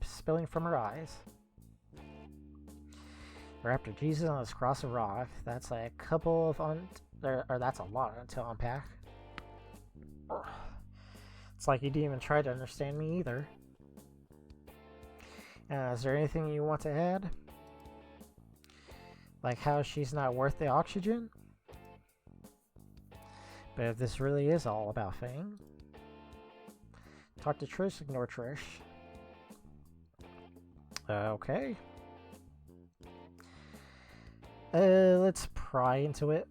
spilling from her eyes. We're after Jesus on this cross of rock. That's a couple of that's a lot to unpack. It's like you didn't even try to understand me either. Is there anything you want to add? Like how she's not worth the oxygen? But if this really is all about Fang, talk to Trish, ignore Trish. Okay. Let's pry into it.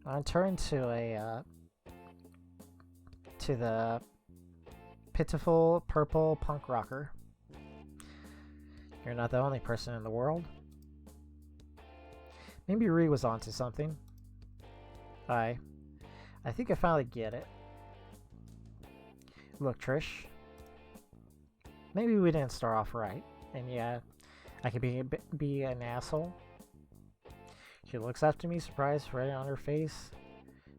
I turn to the pitiful purple punk rocker. You're not the only person in the world. Maybe Ree was onto something. I think I finally get it. Look, Trish. Maybe we didn't start off right. And yeah, I could be an asshole. She looks up to me, surprised, right on her face.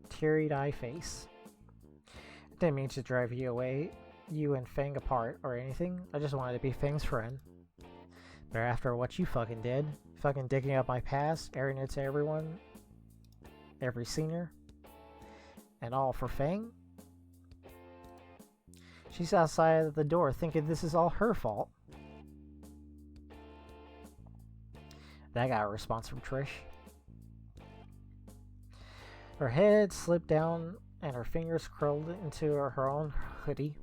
Teary-eye face. Didn't mean to drive you away, you and Fang apart or anything. I just wanted to be Fang's friend. But after what you fucking did, fucking digging up my past, airing it to everyone, every senior, and all for Fang? She's outside of the door thinking this is all her fault. That got a response from Trish. Her head slipped down and her fingers curled into her own hoodie.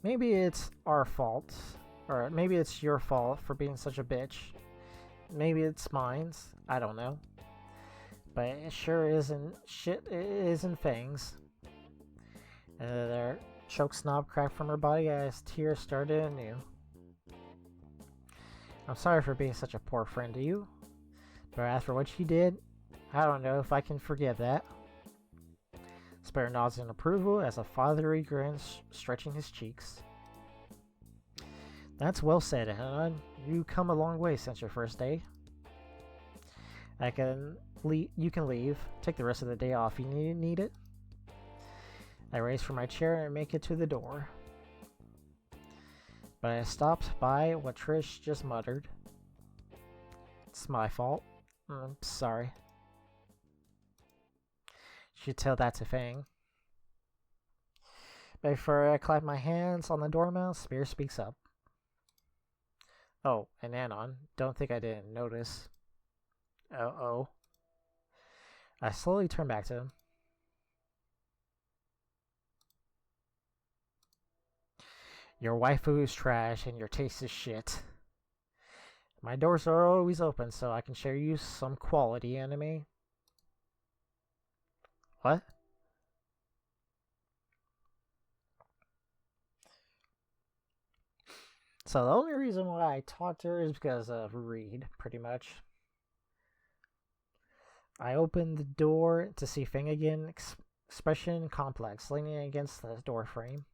Maybe it's our fault, or maybe it's your fault for being such a bitch. Maybe it's mine's, I don't know. But it sure isn't shit, it isn't Fang's. And their choke snob cracked from her body as tears started anew. I'm sorry for being such a poor friend to you, but after what you did, I don't know if I can forgive that. Spare nods in approval as a fatherly grin stretching his cheeks. That's well said, Anon. You come a long way since your first day. You can leave. Take the rest of the day off. You need it. I race from my chair and make it to the door. But I stopped by what Trish just muttered. It's my fault. I'm sorry. Should tell that to Fang. Before I clap my hands on the doormat, Spear speaks up. Oh, and Anon. Don't think I didn't notice. Uh-oh. I slowly turn back to him. Your waifu is trash and your taste is shit. My doors are always open so I can show you some quality anime. What? So the only reason why I talked to her is because of Reed, pretty much. I opened the door to see Fang again, expression complex, leaning against the door frame.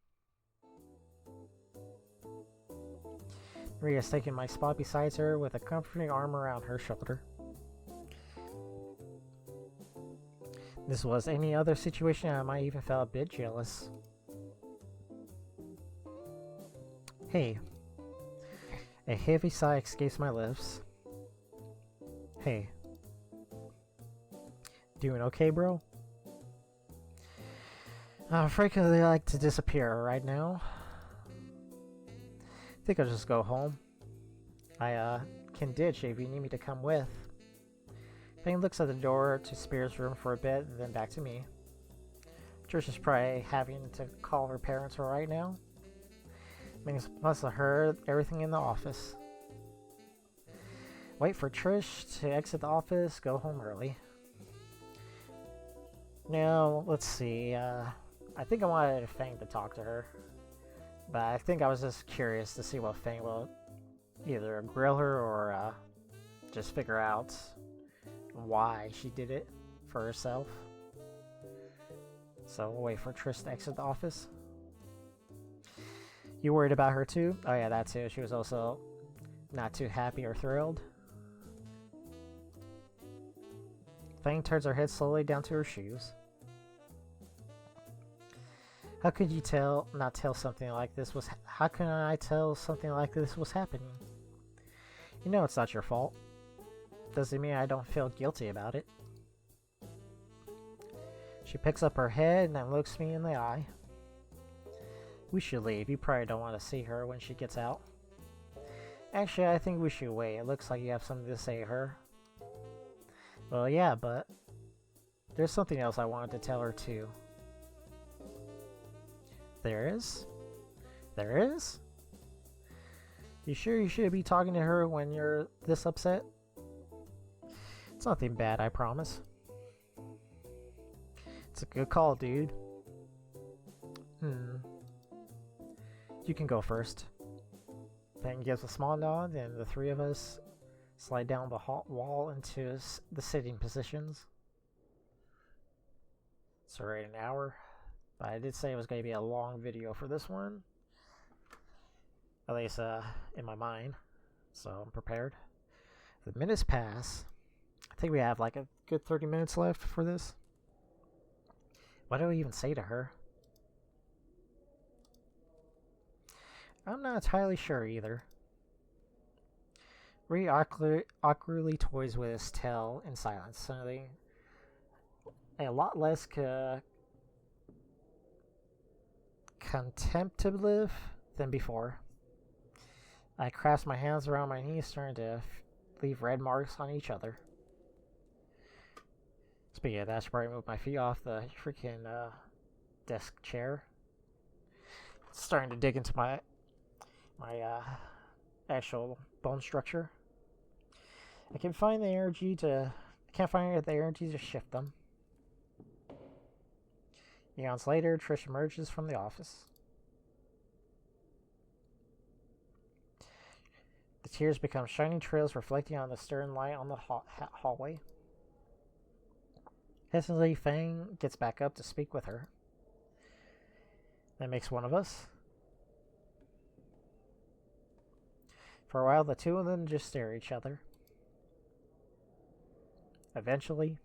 Maria's taking my spot beside her with a comforting arm around her shoulder. This was any other situation, I might even feel a bit jealous. Hey. A heavy sigh escapes my lips. Hey. Doing okay, bro? I'm afraid they like to disappear right now. I think I'll just go home. I can ditch if you need me to come with. Fang looks at the door to Spear's room for a bit, and then back to me. Trish is probably having to call her parents right now. Must have heard everything in the office. Wait for Trish to exit the office, go home early. Now, let's see. I think I wanted Fang to talk to her. But I think I was just curious to see what Fang will either grill her or just figure out why she did it for herself. So we'll wait for Trish to exit the office. You worried about her too? Oh yeah, that too. She was also not too happy or thrilled. Fang turns her head slowly down to her shoes. How could you not tell something like this was? How can I tell something like this was happening? You know it's not your fault. Doesn't mean I don't feel guilty about it. She picks up her head and then looks me in the eye. We should leave. You probably don't want to see her when she gets out. Actually, I think we should wait. It looks like you have something to say to her. Well, yeah, but there's something else I wanted to tell her too. There is? There is? You sure you should be talking to her when you're this upset? It's nothing bad, I promise. It's a good call, dude. You can go first. Fang gives a small nod, and the three of us slide down the wall into the sitting positions. It's already an hour. But I did say it was going to be a long video for this one. At least in my mind. So I'm prepared. The minutes pass. I think we have like a good 30 minutes left for this. What do I even say to her? I'm not entirely sure either. Ree awkwardly toys with his tail in silence, something a lot less contemplative than before. I clasp my hands around my knees, starting to leave red marks on each other. Speaking of that, I should probably move my feet off the freaking desk chair. It's starting to dig into my actual bone structure. I can't find the energy to shift them. Eons later, Trish emerges from the office. The tears become shining trails reflecting on the stern light on the hallway. Hesitantly, Fang gets back up to speak with her. That makes one of us. For a while, the two of them just stare at each other. Eventually...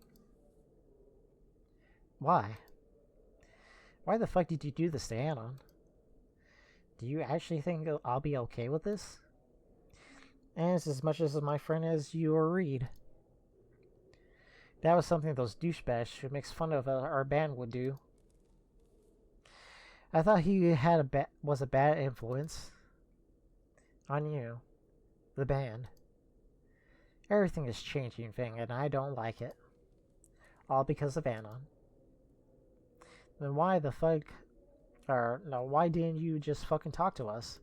Why? Why the fuck did you do this to Anon? Do you actually think I'll be okay with this? And it's as much as my friend as you or Reed. That was something those douchebags who makes fun of our band would do. I thought he was a bad influence on you, the band. Everything is changing, Fang, and I don't like it. All because of Anon. Then why the fuck... why didn't you just fucking talk to us?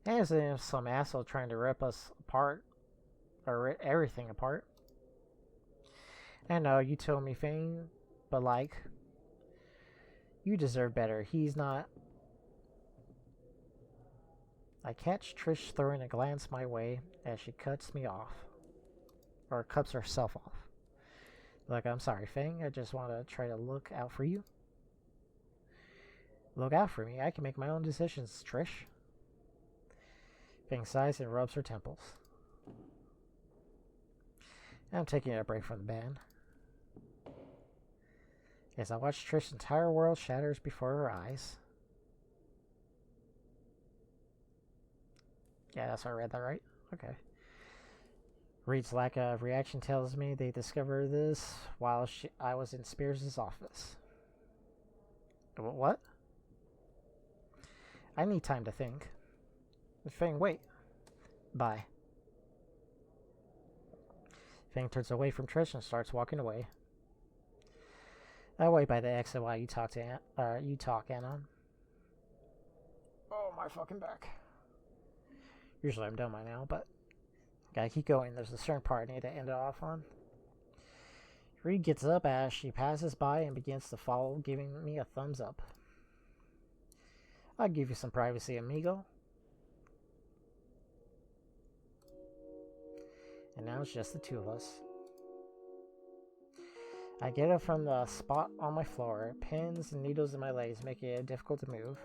As if some asshole trying to rip us apart. Or rip everything apart. I know, you told me, Fang, but like... You deserve better. He's not... I catch Trish throwing a glance my way as she cuts me off. Or cuts herself off. Like, I'm sorry, Fang. I just want to try to look out for you. Look out for me. I can make my own decisions, Trish. Fang sighs and rubs her temples. I'm taking a break from the band. As I watch Trish's entire world shatters before her eyes. Yeah, that's how I read that right. Okay. Reed's lack of reaction tells me they discovered this while I was in Spears' office. What? I need time to think. Fang, wait. Bye. Fang turns away from Trish and starts walking away. I wait by the exit while you talk Anon. Oh, my fucking back. Usually I'm done by now, but gotta keep going. There's a certain part I need to end it off on. Reed gets up as she passes by and begins to follow, giving me a thumbs up. I'll give you some privacy, amigo. And now it's just the two of us. I get up from the spot on my floor. Pins and needles in my legs making it difficult to move.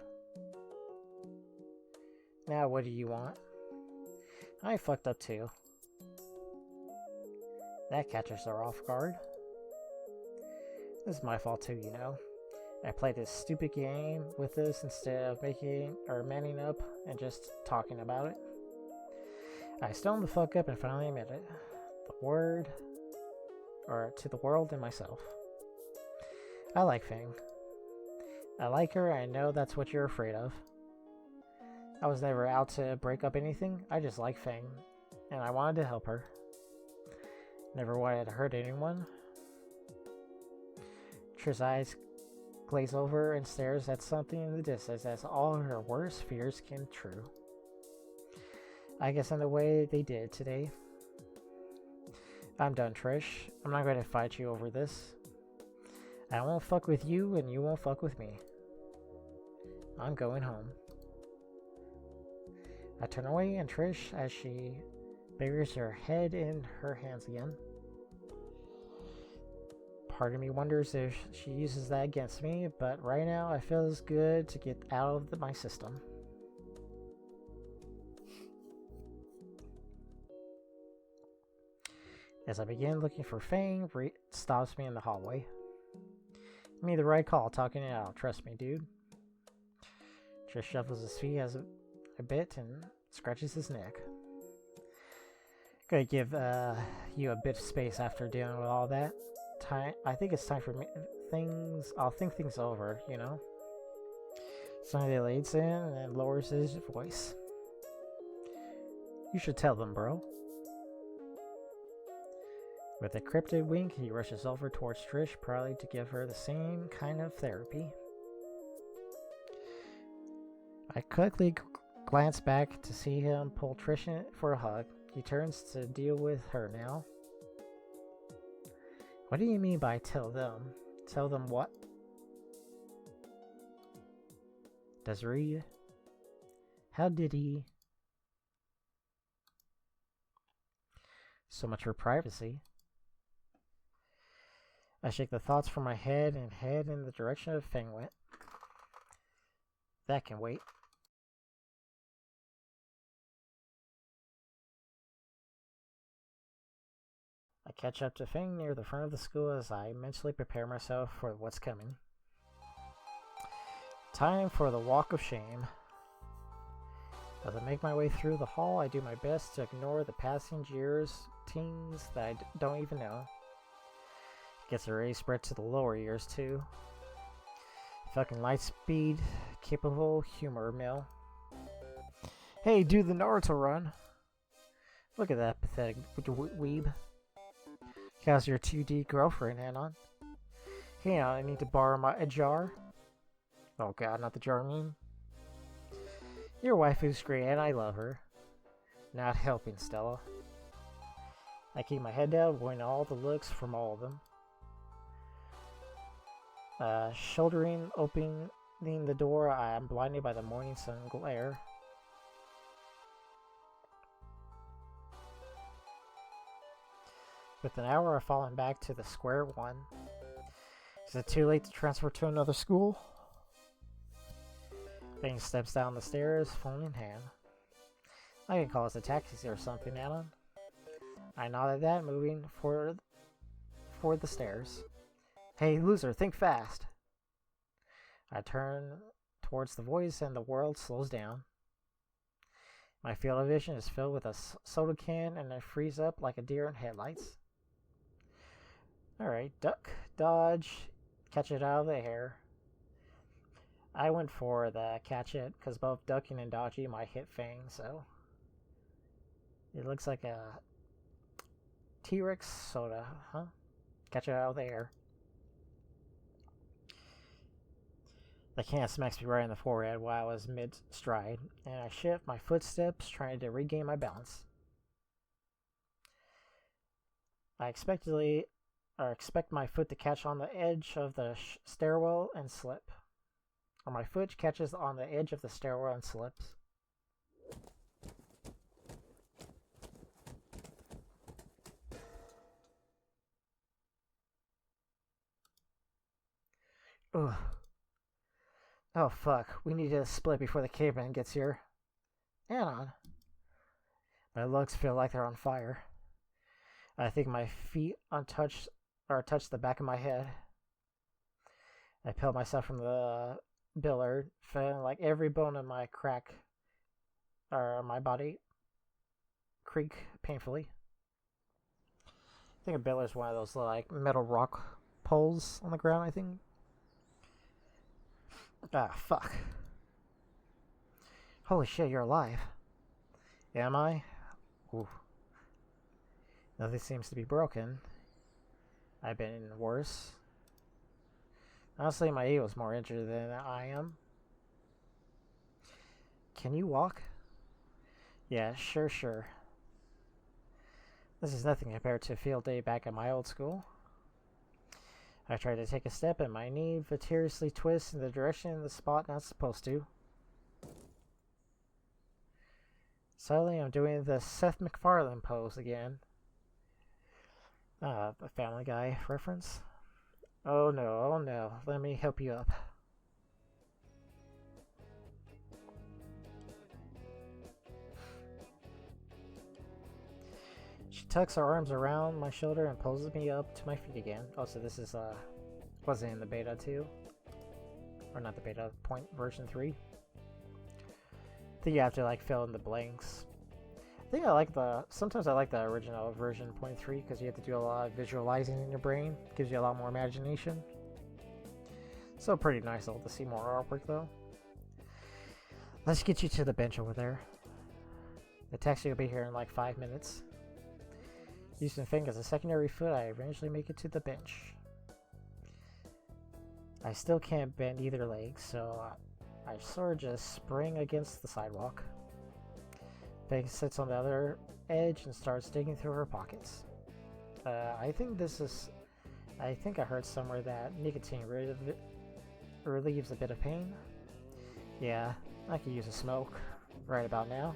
Now what do you want? I fucked up too. That catches her off guard. This is my fault too, you know. I played this stupid game with this instead of manning up and just talking about it. I stoned the fuck up and finally admit it. To the world and myself. I like Fang. I like her, I know that's what you're afraid of. I was never out to break up anything, I just like Fang, and I wanted to help her. Never wanted to hurt anyone. Trish's eyes glaze over and stares at something in the distance as all her worst fears came true. I guess in the way they did today. I'm done, Trish. I'm not going to fight you over this. I won't fuck with you, and you won't fuck with me. I'm going home. I turn away, and Trish, as she buries her head in her hands again. Part of me wonders if she uses that against me, but right now it feels good to get out of my system. As I begin looking for Fang, stops me in the hallway. You made the right call talking it out. Trust me, dude. Just shuffles his feet a bit and scratches his neck. Gonna give you a bit of space after dealing with all that. I think it's time for me. I'll think things over, you know. Suddenly leads in and lowers his voice. You should tell them, bro. With a cryptic wink, he rushes over towards Trish, probably to give her the same kind of therapy. I quickly glance back to see him pull Trish in for a hug. He turns to deal with her now. What do you mean by tell them? Tell them what? Desiree? How did he? So much for privacy. I shake the thoughts from my head and head in the direction of Fang went. That can wait. I catch up to Fang near the front of the school as I mentally prepare myself for what's coming. Time for the walk of shame. As I make my way through the hall, I do my best to ignore the passing jeers, teens that I don't even know. Gets already spread to the lower ears too. Fucking light speed, capable humor mill. Hey, do the Naruto run. Look at that pathetic weeb. How's your 2D girlfriend, Anon? Hey, I need to borrow a jar. Oh god, not the jar meme. Your waifu's great and I love her. Not helping, Stella. I keep my head down, avoiding all the looks from all of them. Shouldering opening the door, I am blinded by the morning sun glare. With an hour, I've fallen back to the square one. Is it too late to transfer to another school? Fang steps down the stairs, phone in hand. I can call us a taxi or something, Anon. I nod at that, moving for the stairs. Hey, loser, think fast. I turn towards the voice and the world slows down. My field of vision is filled with a soda can and I freeze up like a deer in headlights. Alright, duck, dodge, catch it out of the air. I went for the catch it, because both ducking and dodging might hit Fang, so... It looks like a T-Rex soda, huh? Catch it out of the air. The can smacks me right in the forehead while I was mid-stride, and I shift my footsteps, trying to regain my balance. I expect my foot to catch on the edge of the stairwell and slip. Or my foot catches on the edge of the stairwell and slips. Ugh. Oh fuck, we need to split before the caveman gets here. Anon. My legs feel like they're on fire. I think my feet touch the back of my head. I peel myself from the billiard, feeling like every bone in my my body creak painfully. I think a billiard is one of those like metal rock poles on the ground, I think. Ah, fuck. Holy shit, you're alive. Am I? Ooh. Nothing seems to be broken. I've been worse. Honestly, my ego's more injured than I am. Can you walk? Yeah, sure. This is nothing compared to a field day back at my old school. I try to take a step and my knee vicariously twists in the direction of the spot not supposed to. Suddenly I'm doing the Seth MacFarlane pose again. A Family Guy reference. Oh no, oh no. Let me help you up. She tucks her arms around my shoulder and pulls me up to my feet again. Oh, so this is, wasn't in the beta 2? Or not the beta, version 3? I think you have to, like, fill in the blanks. I think I like sometimes I like the original version 0.3 because you have to do a lot of visualizing in your brain. Gives you a lot more imagination. So pretty nice to see more artwork though. Let's get you to the bench over there. The taxi will be here in like 5 minutes. Using Fang as a secondary foot, I eventually make it to the bench. I still can't bend either leg, so I sort of just spring against the sidewalk. Fang sits on the other edge and starts digging through her pockets. I think I heard somewhere that nicotine relieves a bit of pain. Yeah, I could use a smoke right about now.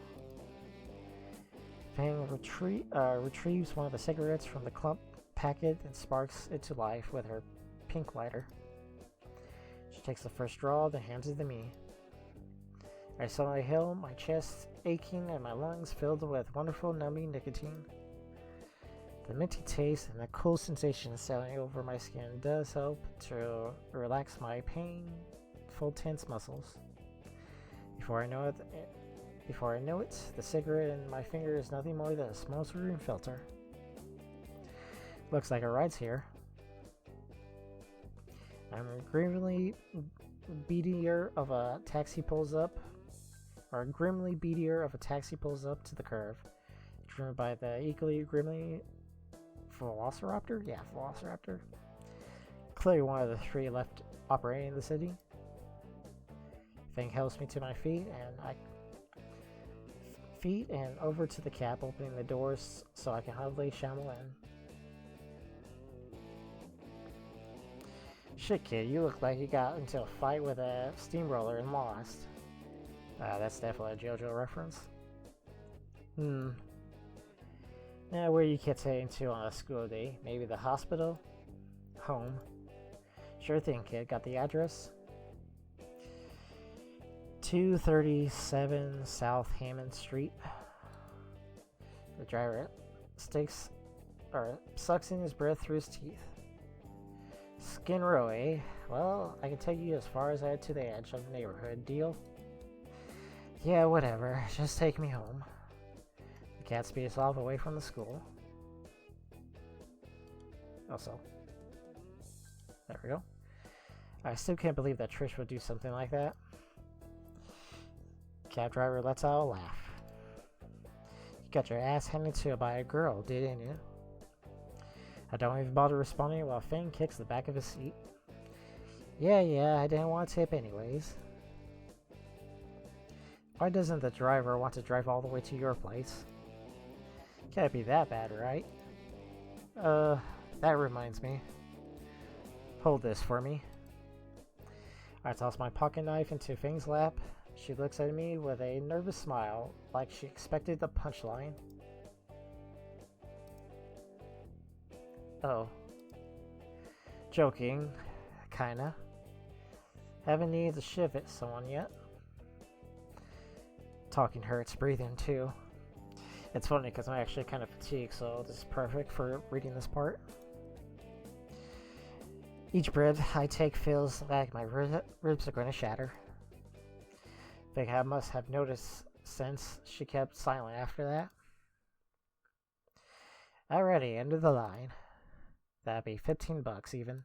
Fang retrieves one of the cigarettes from the clump packet and sparks it to life with her pink lighter. She takes the first draw, then hands it to me. I suddenly feel my chest aching and my lungs filled with wonderful numbing nicotine. The minty taste and the cool sensation settling over my skin does help to relax my painful tense muscles. Before I know it, the cigarette in my finger is nothing more than a smoldering filter. Looks like a ride's here. I'm grimly beadier of a taxi pulls up to the curve, driven by the equally grimly Velociraptor? Yeah, Velociraptor. Clearly one of the 3 left operating in the city. Fang helps me to my feet and over to the cab, opening the doors so I can humbly shamble in. Shit, kid, you look like you got into a fight with a steamroller and lost. That's definitely a JoJo reference. Now, where you kids heading to on a school day? Maybe the hospital? Home. Sure thing, kid. Got the address? 237 South Hammond Street. The driver sucks in his breath through his teeth. Skin Row, eh? Well, I can take you as far as to the edge of the neighborhood. Deal? Yeah, whatever. Just take me home. The cat speeds off away from the school. Also, there we go. I still can't believe that Trish would do something like that. Cab driver lets out a laugh. You got your ass handed to you by a girl, didn't you? I don't even bother responding while Fang kicks the back of his seat. Yeah, I didn't want to tip anyways. Why doesn't the driver want to drive all the way to your place? Can't be that bad, right? That reminds me. Hold this for me. I toss my pocket knife into Fang's lap. She looks at me with a nervous smile, like she expected the punchline. Oh. Joking. Kinda. Haven't needed to shiv at someone yet. Talking hurts, breathing too. It's funny because I'm actually kind of fatigued, so this is perfect for reading this part. Each breath I take feels like my ribs are going to shatter. I think I must have noticed since she kept silent after that. Alrighty, end of the line. That'd be $15 even.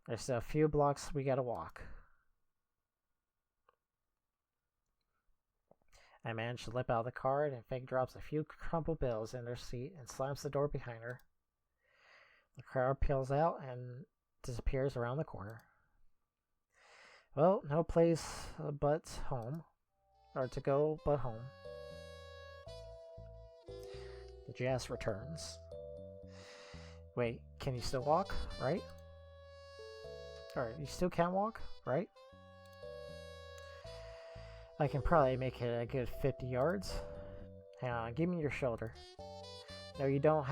There's still a few blocks we gotta walk. I manage to lip out the card, and Fang drops a few crumpled bills in their seat and slams the door behind her. The car peels out and disappears around the corner. Well, no place but home. Or to go but home. The jazz returns. Wait, can you still walk, right? Or you still can't walk, right? I can probably make it a good 50 yards. Hang on, give me your shoulder. No, you don't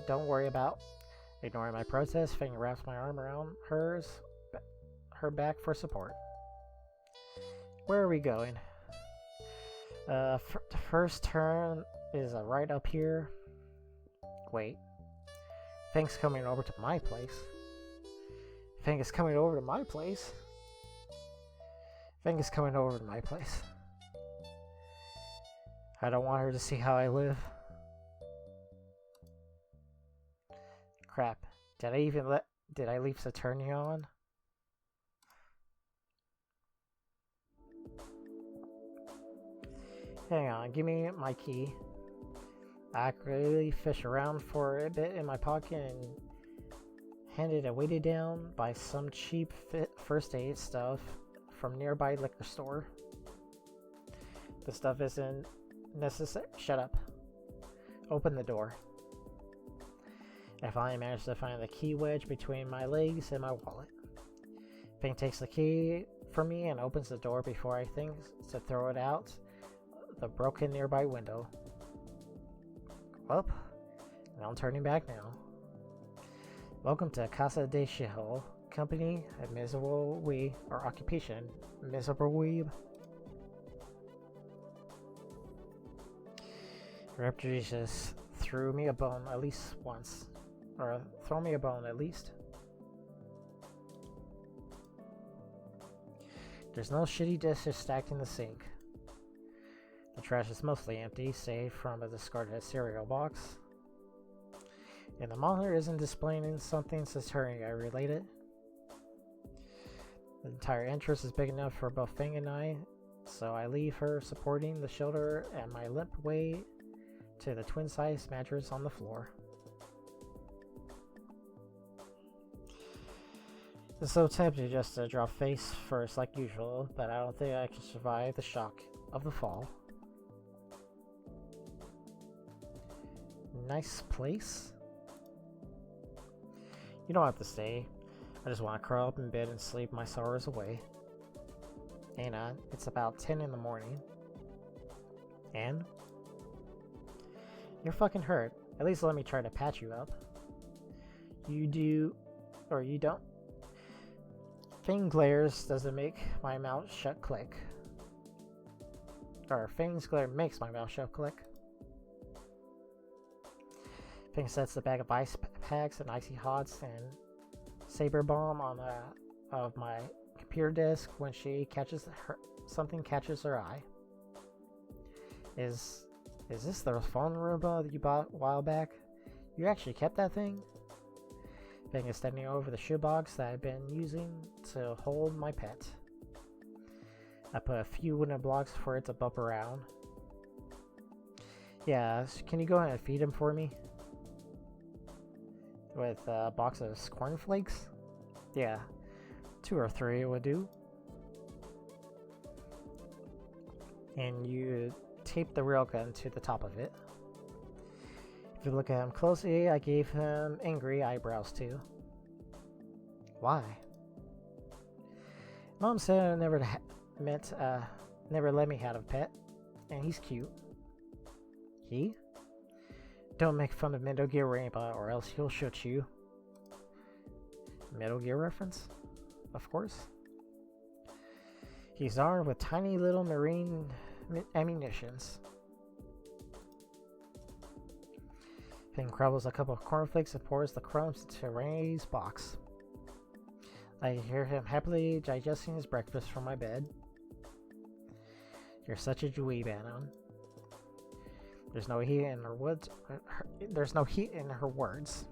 don't worry about Ignoring my protest, Fang wraps my arm around her back for support. Where are we going? The first turn is right up here. Wait. Fang's coming over to my place. Fang is coming over to my place. Fang is coming over to my place. I don't want her to see how I live. Crap. Did I leave Saturnia on? Hang on, give me my key. I accurately fish around for a bit in my pocket and handed it weighted down by some cheap first aid stuff from nearby liquor store. The stuff isn't necessary. Shut up. Open the door. I finally managed to find the key wedge between my legs and my wallet. Fang takes the key from me and opens the door before I think to throw it out the broken nearby window. Well, I'm turning back now. Welcome to Casa de Shihol. Company, a miserable weeb, or occupation, miserable weeb. Raptors just threw me a bone at least once. Or throw me a bone at least. There's no shitty dishes stacked in the sink. The trash is mostly empty, save from a discarded cereal box. And the monitor isn't displaying something Saturnia related. The entire entrance is big enough for both Fang and I, so I leave her supporting the shoulder and my limp way to the twin-size mattress on the floor. It's so tempting just to drop face first like usual, but I don't think I can survive the shock of the fall. Nice place. You don't have to stay. I just want to curl up in bed and sleep my sorrows away. Anon, it's about 10 in the morning. And? You're fucking hurt. At least let me try to patch you up. You do, or you don't. Fang glares doesn't make my mouth shut click. Or Fang's glare makes my mouth shut click. Fang sets the bag of ice packs and icy hots and saber bomb on of my computer desk when she something catches her eye. Is this the phone Roomba that you bought a while back? You actually kept that thing? Fang is standing over the shoebox that I've been using to hold my pet. I put a few wooden blocks for it to bump around. Yeah, can you go ahead and feed him for me? With a box of cornflakes? Yeah, 2 or 3 would do. And you tape the railgun to the top of it. If you look at him closely, I gave him angry eyebrows too. Why? Mom said I never let me have a pet, and he's cute. He? Don't make fun of Metal Gear Rainbow or else he'll shoot you. Metal Gear reference? Of course. He's armed with tiny little marine ammunitions. Fang crumbles a couple of cornflakes and pours the crumbs into Ray's box. I hear him happily digesting his breakfast from my bed. You're such a dweeb, Anon. There's no heat in her words. There's no heat in her words.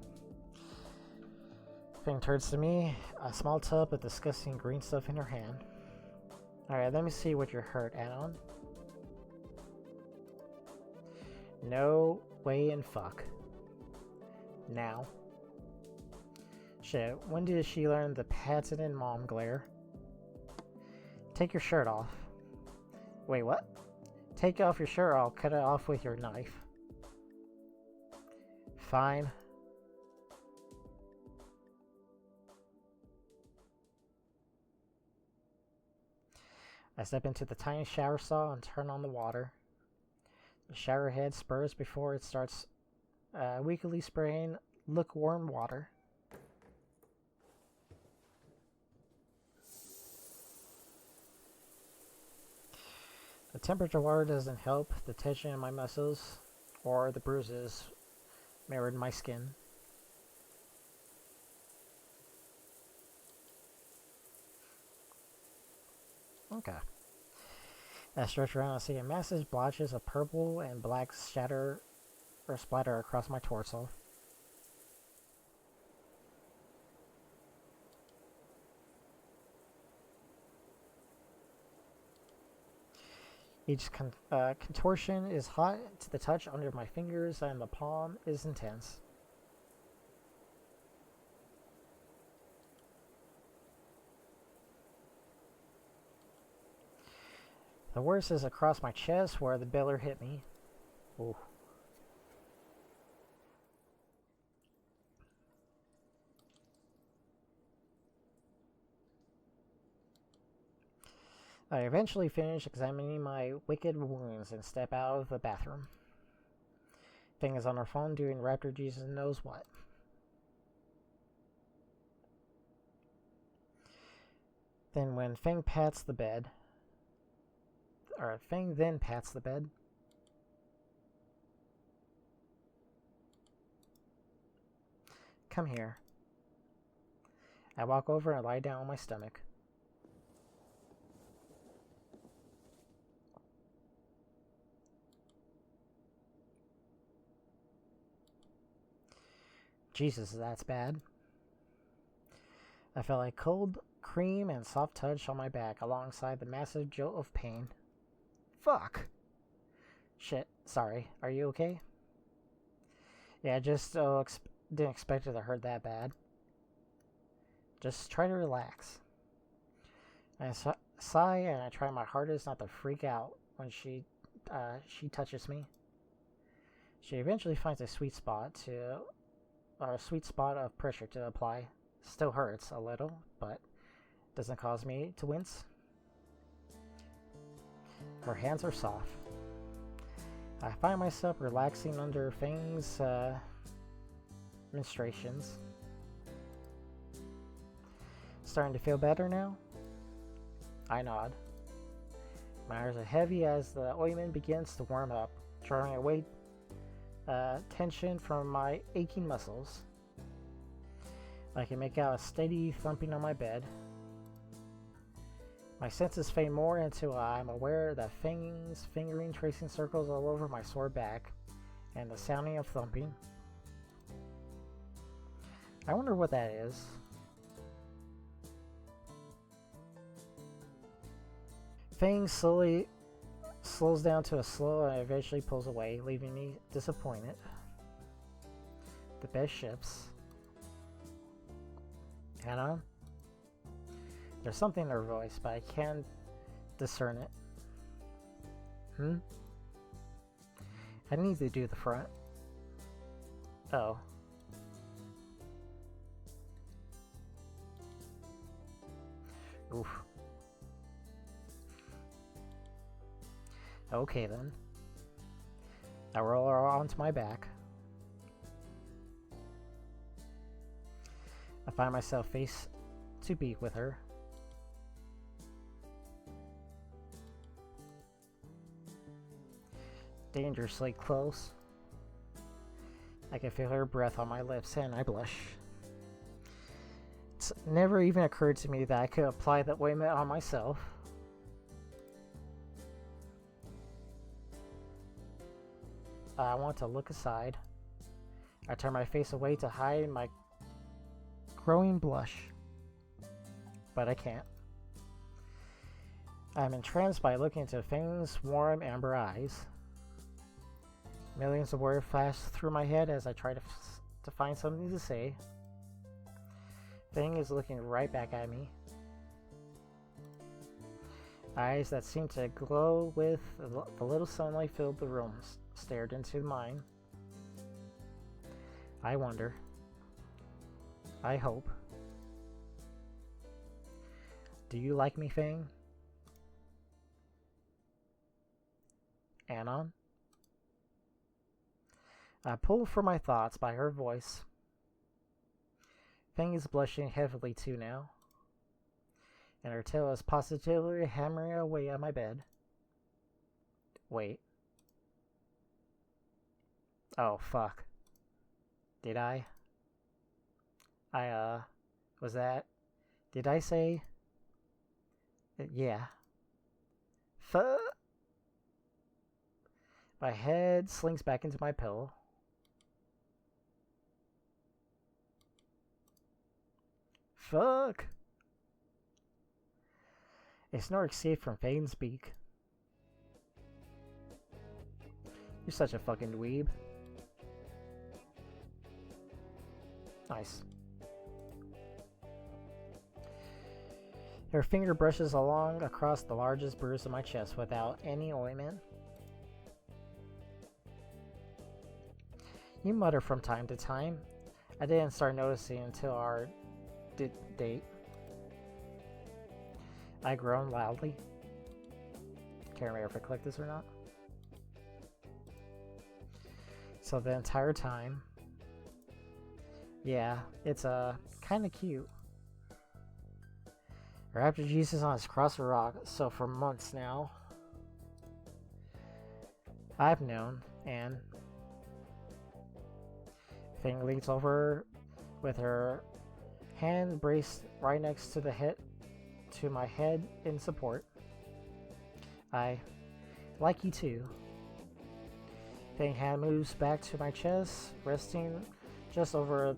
Fang turns to me, a small tub of disgusting green stuff in her hand. Alright, let me see what you're hurt, Anon. No way in fuck. Now. Shit, when did she learn the patented mom glare? Take your shirt off. Wait, what? Take off your shirt, I'll cut it off with your knife. Fine. I step into the tiny shower stall and turn on the water. The shower head spurs before it starts weakly spraying lukewarm water. temperature water doesn't help. The tension in my muscles or the bruises mirrored my skin. Okay. I stretch around and see a massive blotches of purple and black shatter or splatter across my torso. Each contortion is hot to the touch under my fingers, and the palm is intense. The worst is across my chest where the biller hit me. Ooh. I eventually finish examining my wicked wounds and step out of the bathroom. Fang is on her phone doing Raptor Jesus knows what. Then when Fang pats the bed, Fang then pats the bed. Come here. I walk over and lie down on my stomach. Jesus, that's bad. I felt like cold cream and soft touch on my back alongside the massive jolt of pain. Fuck! Shit, sorry. Are you okay? Yeah, just didn't expect it to hurt that bad. Just try to relax. I sigh and I try my hardest not to freak out when she touches me. She eventually finds a sweet spot of pressure to apply. Still hurts a little, but doesn't cause me to wince. Her hands are soft. I find myself relaxing under Fang's menstruations. Starting to feel better now? I nod. My arms are heavy as the ointment begins to warm up, drawing away tension from my aching muscles. I can make out a steady thumping on my bed. My senses fade more until I'm aware that Fang's fingering tracing circles all over my sore back and the sounding of thumping. I wonder what that is. Fang slowly slows down to a slow and eventually pulls away, leaving me disappointed. The bed shifts. Anon? There's something in her voice, but I can't discern it. I need to do the front. Oh. Oof. Okay then. I roll her onto my back. I find myself face to beak with her. Dangerously close. I can feel her breath on my lips and I blush. It's never even occurred to me that I could apply that ointment on myself. I want to look aside. I turn my face away to hide my growing blush, but I can't. I'm entranced by looking into Fang's warm amber eyes. Millions of words flash through my head as I try to find something to say. Fang is looking right back at me. Eyes that seem to glow with the little sunlight filled the room stared into mine. I wonder. I hope. Do you like me, Fang? Anon? I pull for my thoughts by her voice. Fang is blushing heavily too now, and her tail is positively hammering away at my bed. Wait. Oh, fuck. Did I? Was that... Did I say... Yeah. Fuck. My head slinks back into my pillow. Fuck. A snort escaped from Fang's beak. You're such a fucking dweeb. Nice. Her finger brushes along across the largest bruise on my chest without any ointment. You mutter from time to time. I didn't start noticing until our date. I groan loudly. Can't remember if I clicked this or not. So the entire time, yeah, it's kind of cute. Raptor Jesus on his cross of rock. So for months now, I've known, and Fang leans over with her hand braced right next to the head, to my head in support. I like you too. Fang hand moves back to my chest, resting just over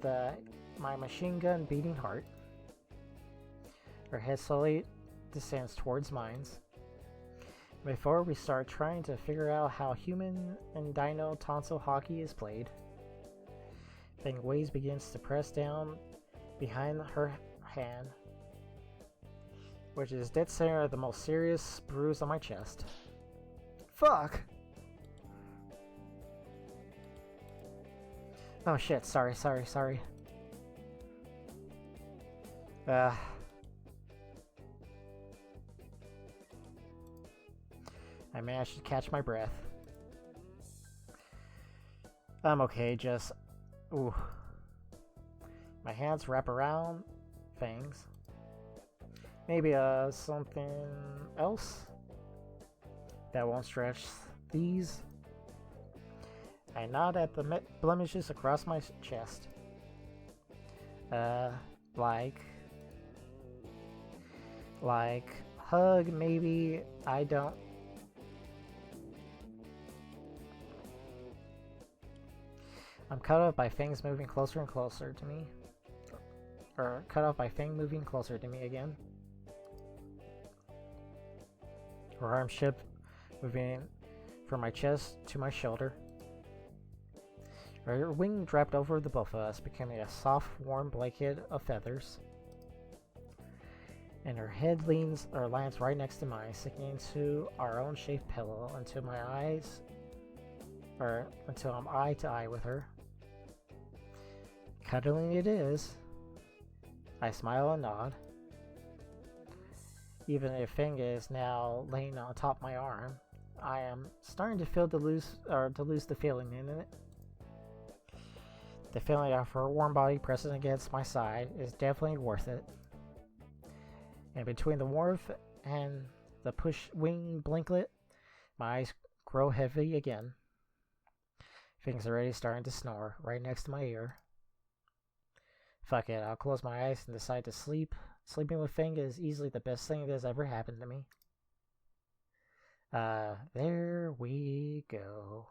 my machine gun beating heart. Her head slowly descends towards mine. Before we start trying to figure out how human and dino tonsil hockey is played, Fang Waves begins to press down behind her hand, which is dead center of the most serious bruise on my chest. Fuck! Oh shit, sorry. I managed to catch my breath. I'm okay, just... Ooh. My hands wrap around Fang's. Maybe something else that won't stretch these. I nod at the blemishes across my chest. Like hug, maybe. I don't. I'm cut off by Fang's moving closer and closer to me. Or cut off by Fang moving closer to me again. Her arm shift moving from my chest to my shoulder. Her wing draped over the both of us, becoming a soft, warm blanket of feathers. And her head lands right next to mine, sinking into our own shaped pillow until I'm eye to eye with her. Cuddling it is. I smile and nod. Even if Fang is now laying on top of my arm, I am starting to lose the feeling in it. The feeling of her warm body pressing against my side is definitely worth it. And between the warmth and the push wing blinklet, my eyes grow heavy again. Fang's already starting to snore right next to my ear. Fuck it, I'll close my eyes and decide to sleep. Sleeping with Fang is easily the best thing that's ever happened to me. There we go.